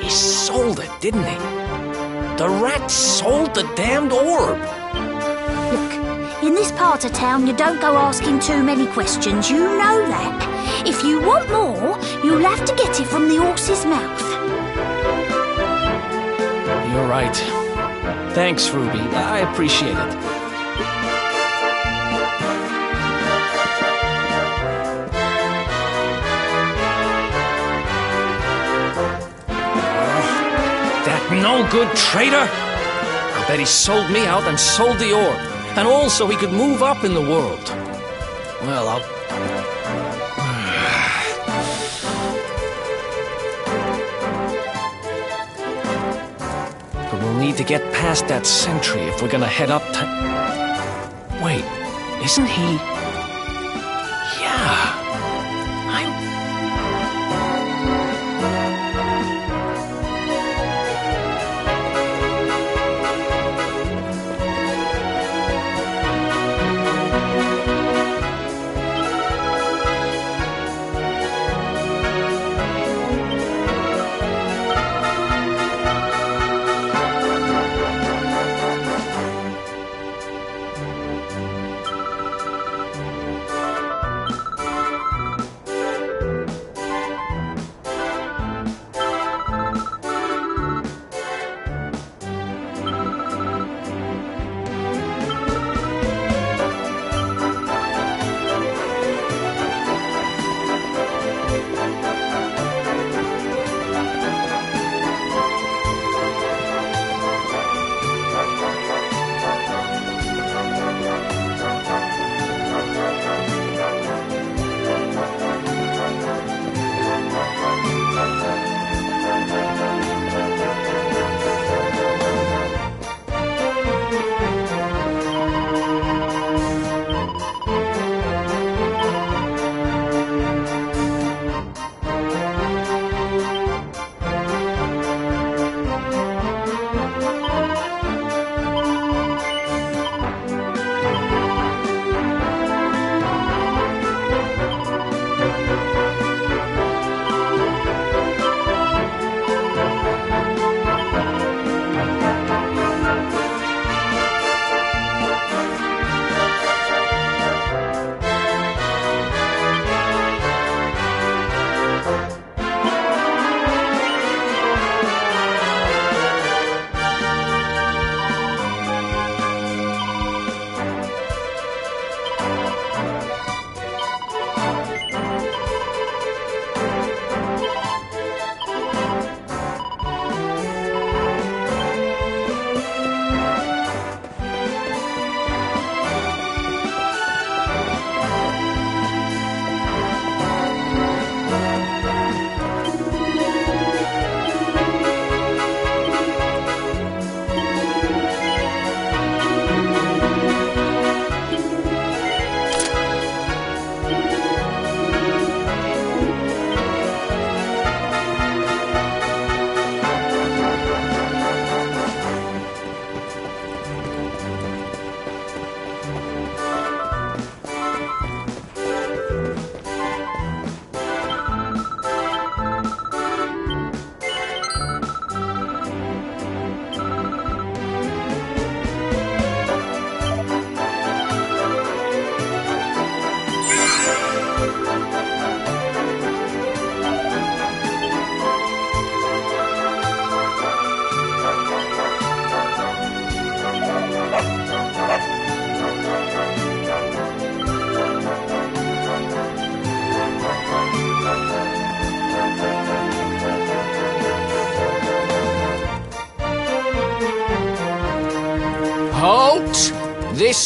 He sold it, didn't he? The rat sold the damned orb. Look, in this part of town, you don't go asking too many questions. You know that. If you want more, you'll have to get it from the horse's mouth. You're right. Thanks, Ruby. I appreciate it. No good traitor! I bet he sold me out and sold the orb, and also he could move up in the world. Well, I'll... But we'll need to get past that sentry if we're gonna head up to... Wait, isn't he... Yeah...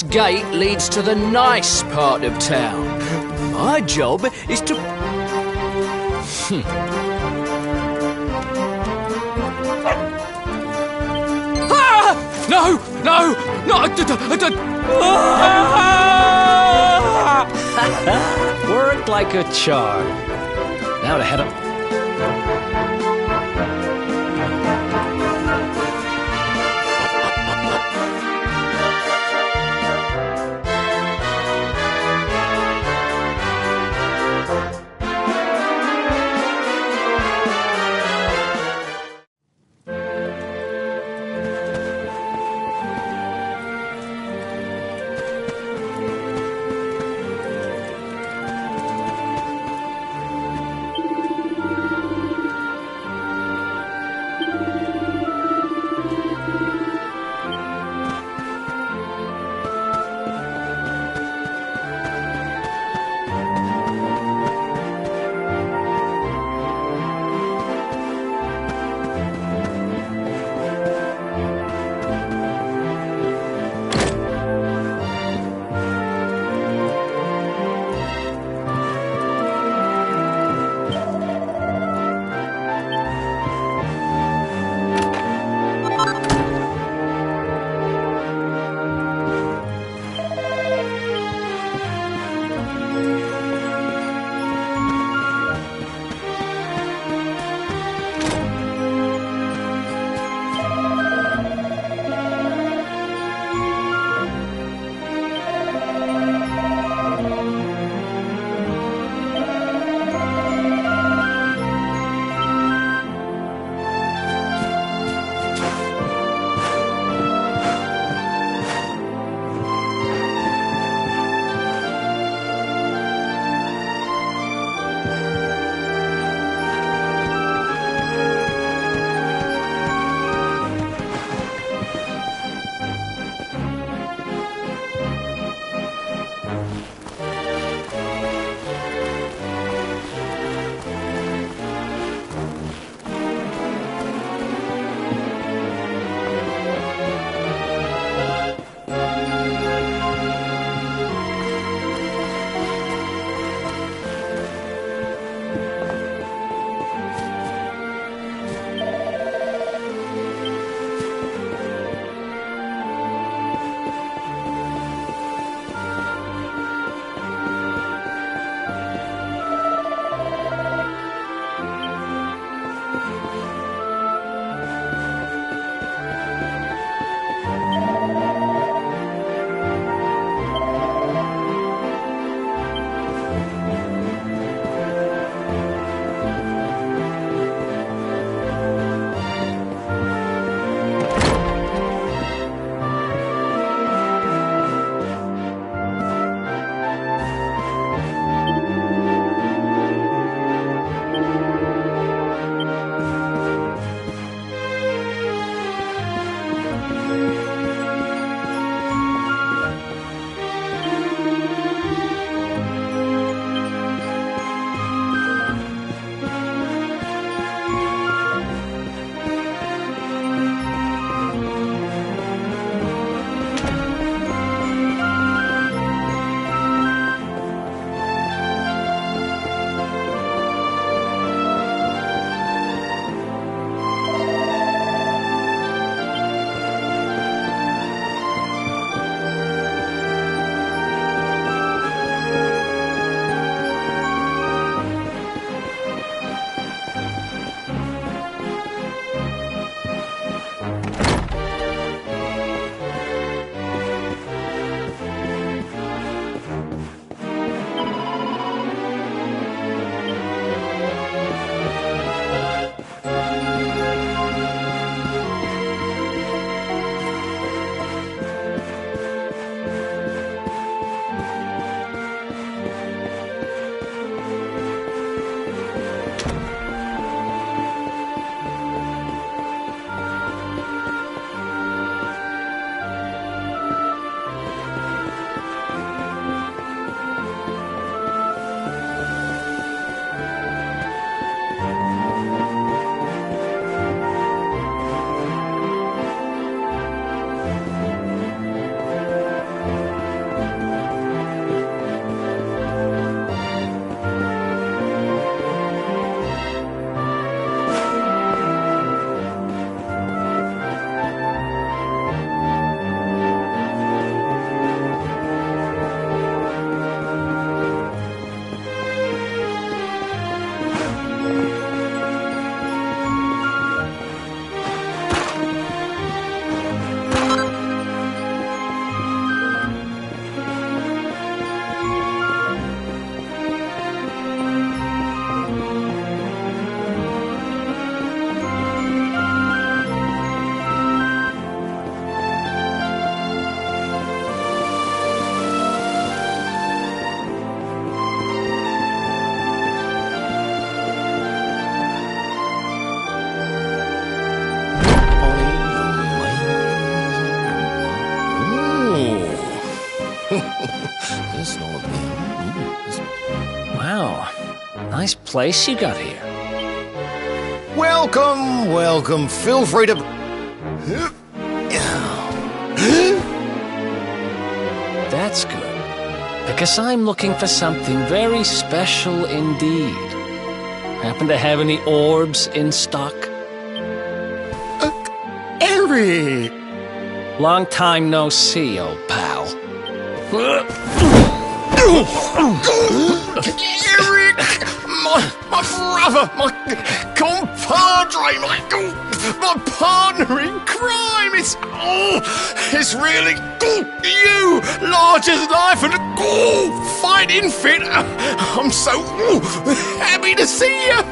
This gate leads to the nice part of town. My job is to... Ah! No! No! Worked like a charm. Now to head up. Wow. Nice place you got here. Welcome, welcome. Feel free to... That's good. Because I'm looking for something very special indeed. Happen to have any orbs in stock? Eric! Long time no see, old pal. Eric! My brother, my compadre, my partner in crime! It's really you, large as life and fighting fit. I'm so happy to see you.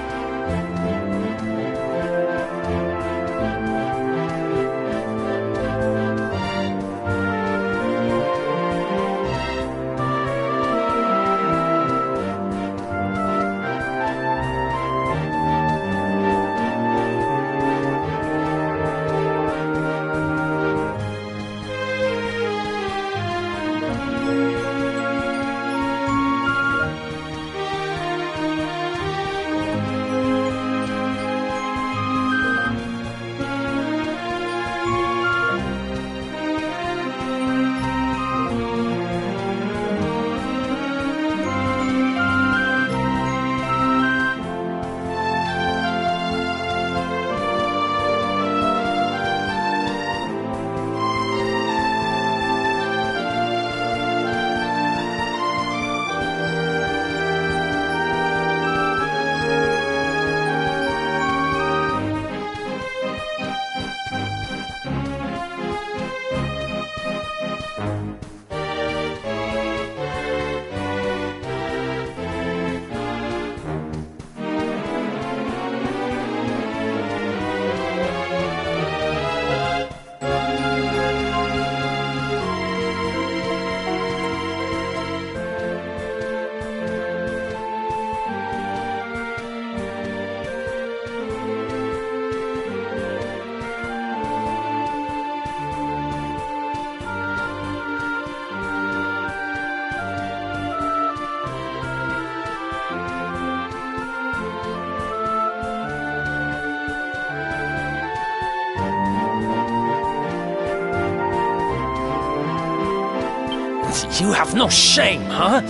You have no shame, huh?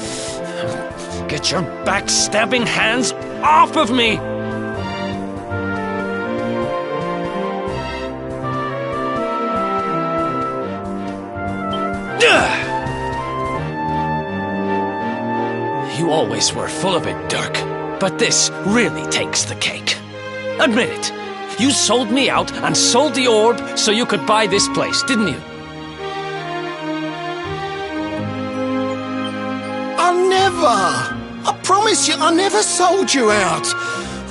Get your backstabbing hands off of me! You always were full of it, Dirk. But this really takes the cake. Admit it. You sold me out and sold the orb so you could buy this place, didn't you? I promise you, I never sold you out.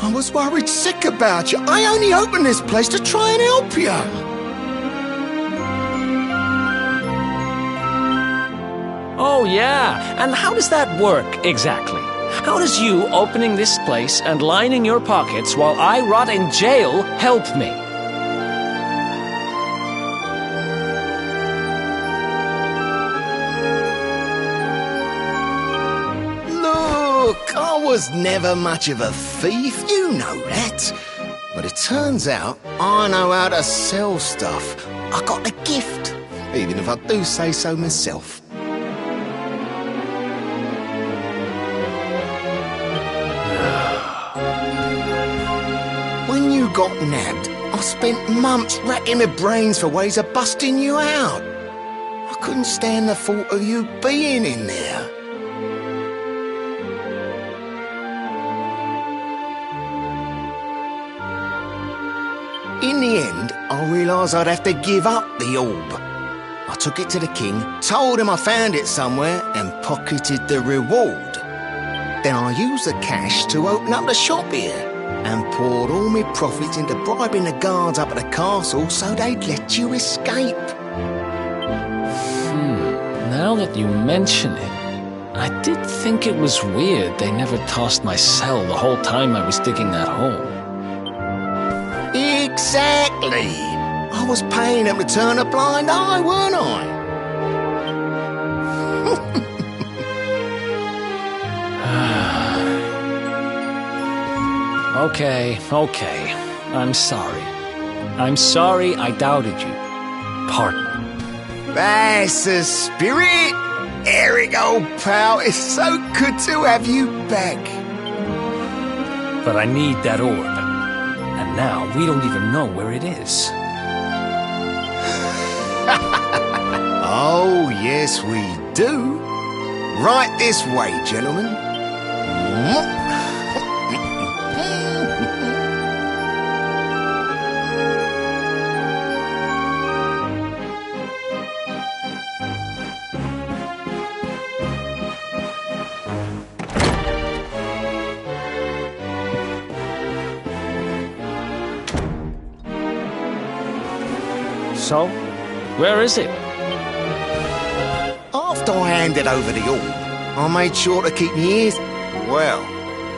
I was worried sick about you. I only opened this place to try and help you. Oh, yeah. And how does that work, exactly? How does you opening this place and lining your pockets while I rot in jail help me? I was never much of a thief, you know that. But it turns out I know how to sell stuff. I got a gift, even if I do say so myself. When you got nabbed, I spent months racking my brains for ways of busting you out. I couldn't stand the thought of you being in there. In the end, I realised I'd have to give up the orb. I took it to the king, told him I found it somewhere, and pocketed the reward. Then I used the cash to open up the shop here, and poured all my profits into bribing the guards up at the castle so they'd let you escape. Now that you mention it, I did think it was weird they never tossed my cell the whole time I was digging that hole. Exactly. I was paying them to turn a blind eye, weren't I? Okay. I'm sorry. I'm sorry I doubted you. Pardon. That's the spirit! Eric, old pal, it's so good to have you back. But I need that orb. And now we don't even know where it is. Oh, yes, we do. Right this way, gentlemen. So, where is it? After I handed over the orb, I made sure to keep my ears. Well,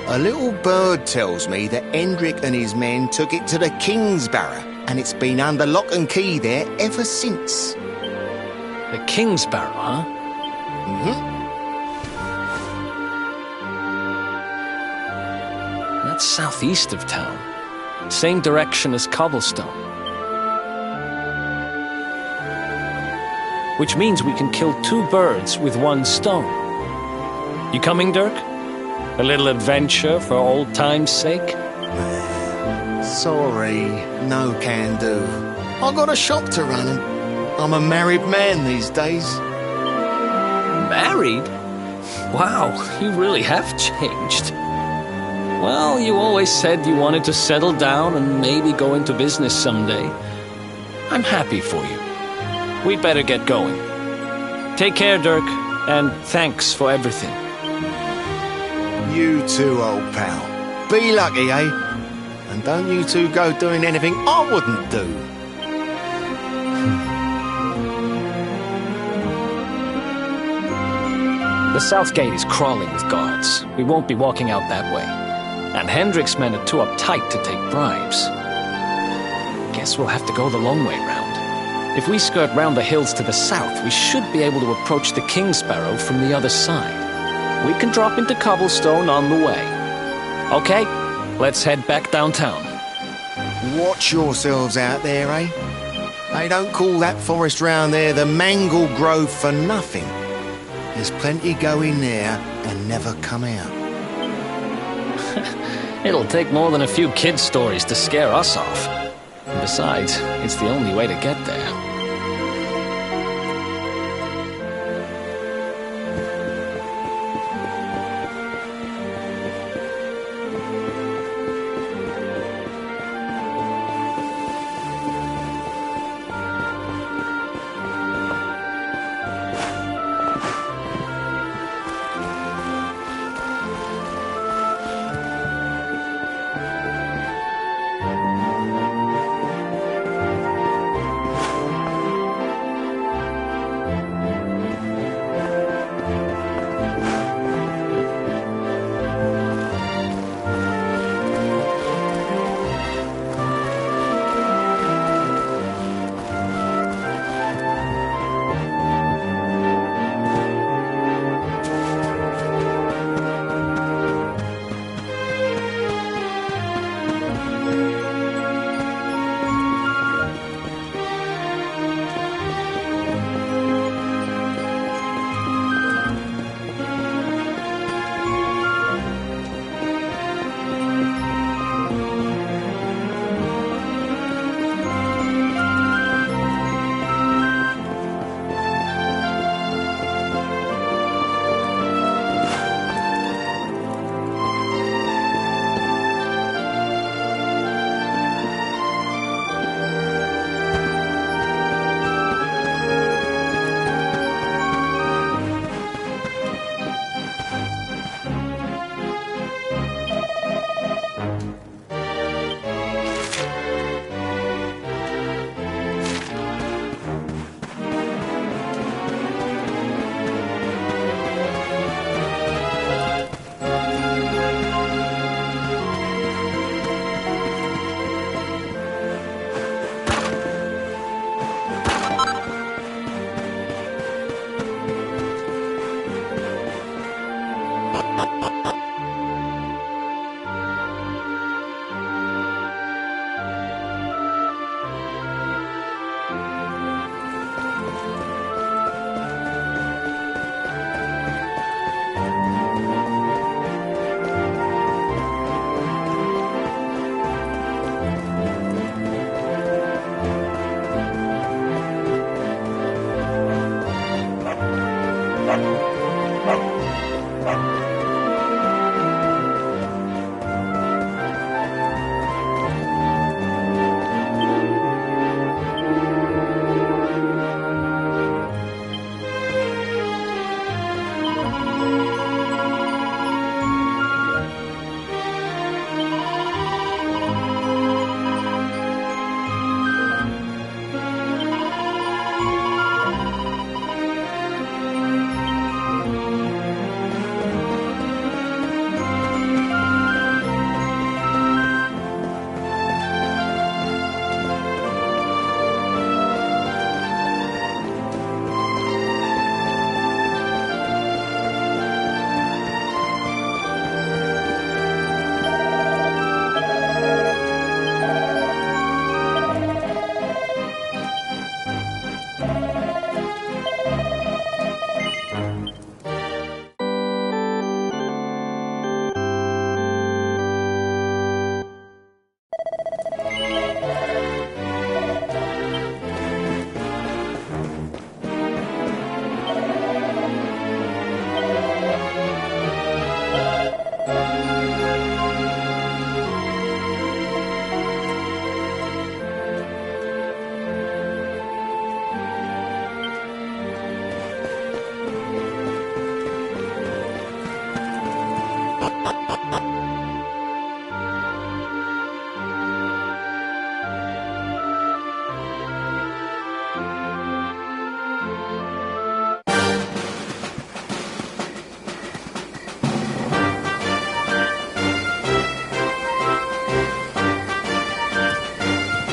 a little bird tells me that Hendrik and his men took it to the Kingsbarrow, and it's been under lock and key there ever since. The Kingsbarrow, huh? That's southeast of town. Same direction as Cobblestone. Which means we can kill 2 birds with 1 stone. You coming, Dirk? A little adventure for old time's sake? Sorry, no can do. I got a shop to run and I'm a married man these days. Married? Wow, you really have changed. Well, you always said you wanted to settle down and maybe go into business someday. I'm happy for you. We'd better get going. Take care, Dirk, and thanks for everything. You too, old pal. Be lucky, eh? And don't you two go doing anything I wouldn't do. The south gate is crawling with guards. We won't be walking out that way. And Hendrik's men are too uptight to take bribes. Guess we'll have to go the long way round. If we skirt round the hills to the south, we should be able to approach the Kingsbarrow from the other side. We can drop into Cobblestone on the way. Okay, let's head back downtown. Watch yourselves out there, eh? They don't call that forest round there the Mangle Grove for nothing. There's plenty go in there and never come out. It'll take more than a few kid stories to scare us off. And besides, it's the only way to get there.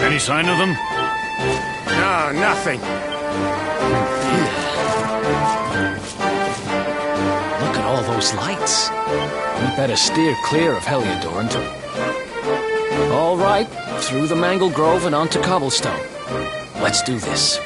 Any sign of them? No, nothing. Look at all those lights. We better steer clear of Heliodor until... All right, through the Mangle Grove and onto Cobblestone. Let's do this.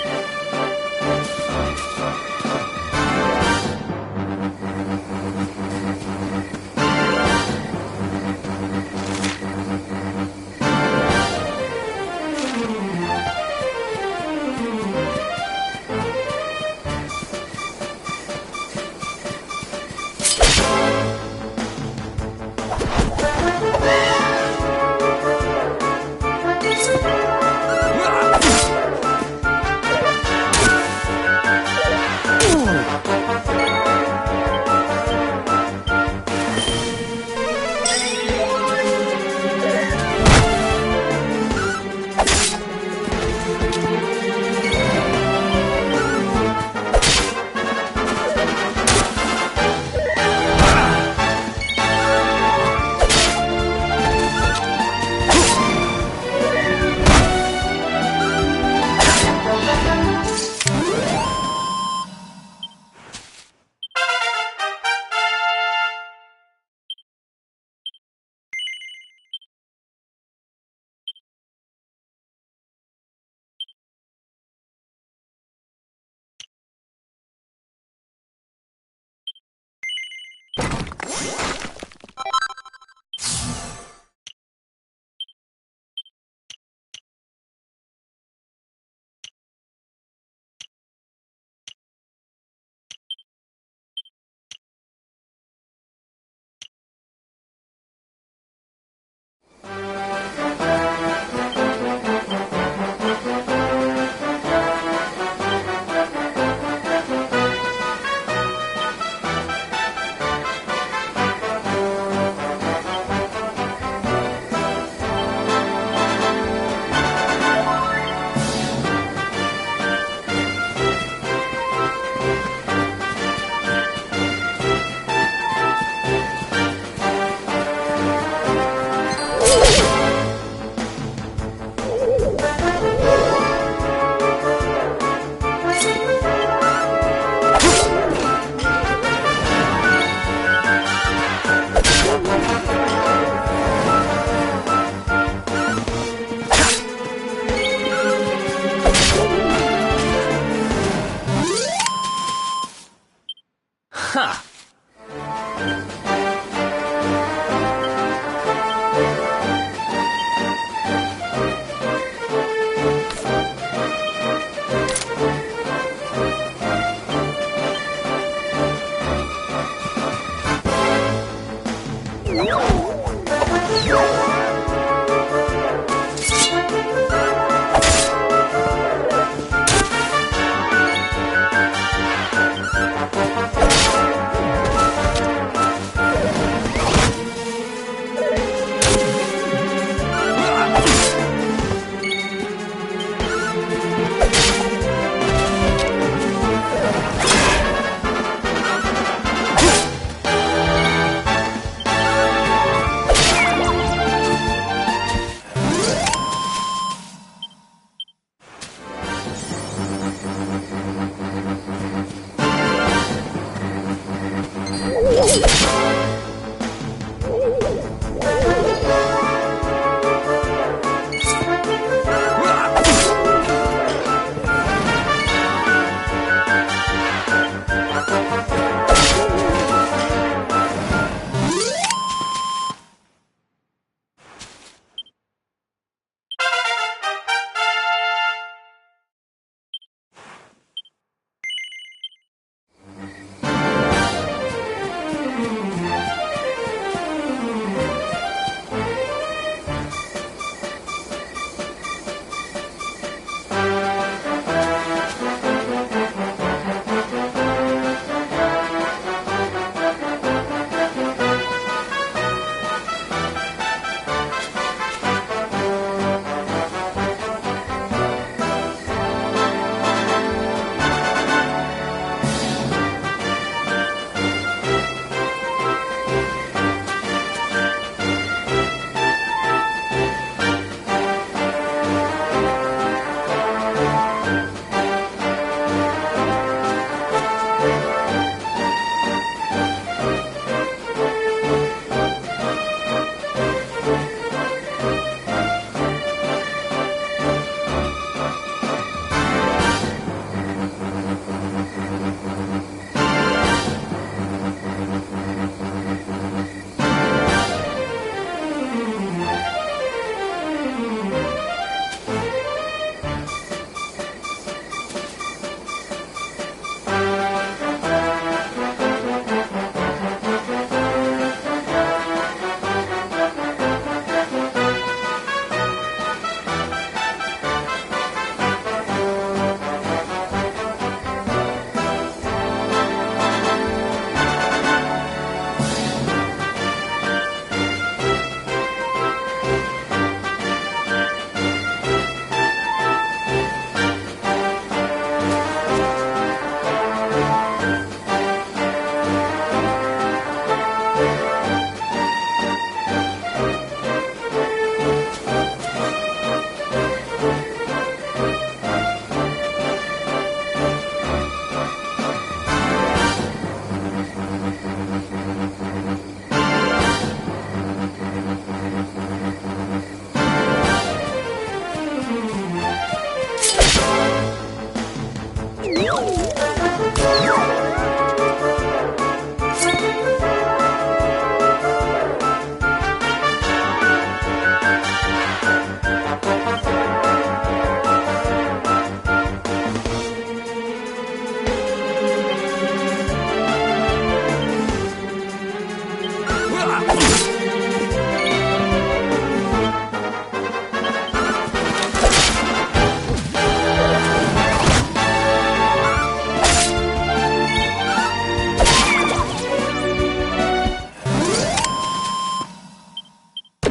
Ha!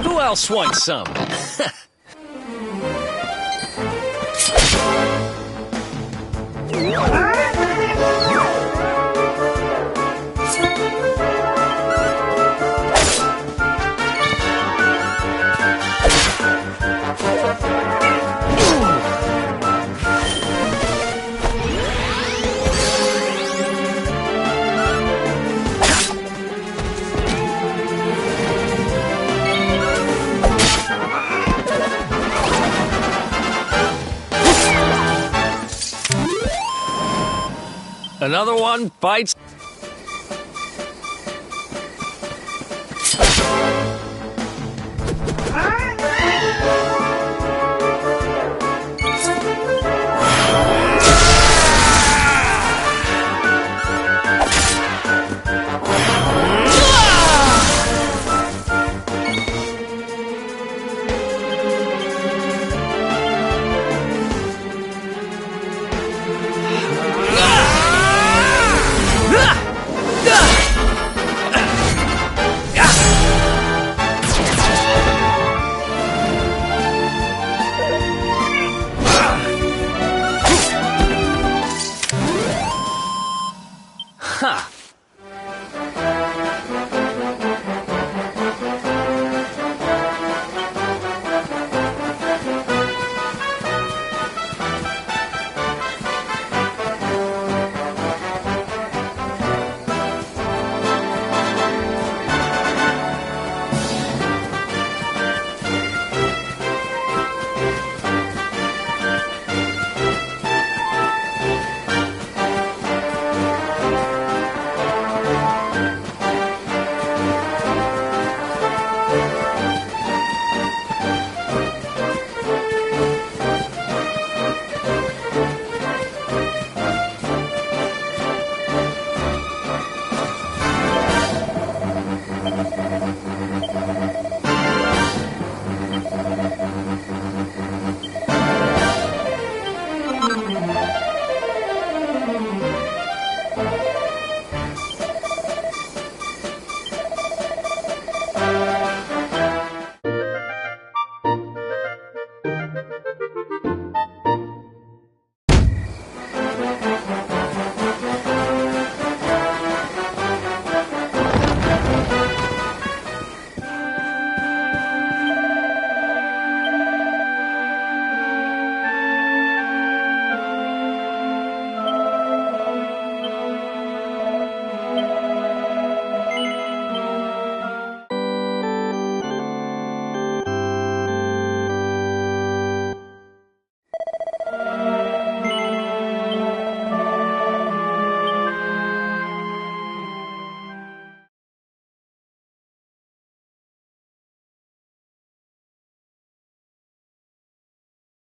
Who else wants some? Another one bites.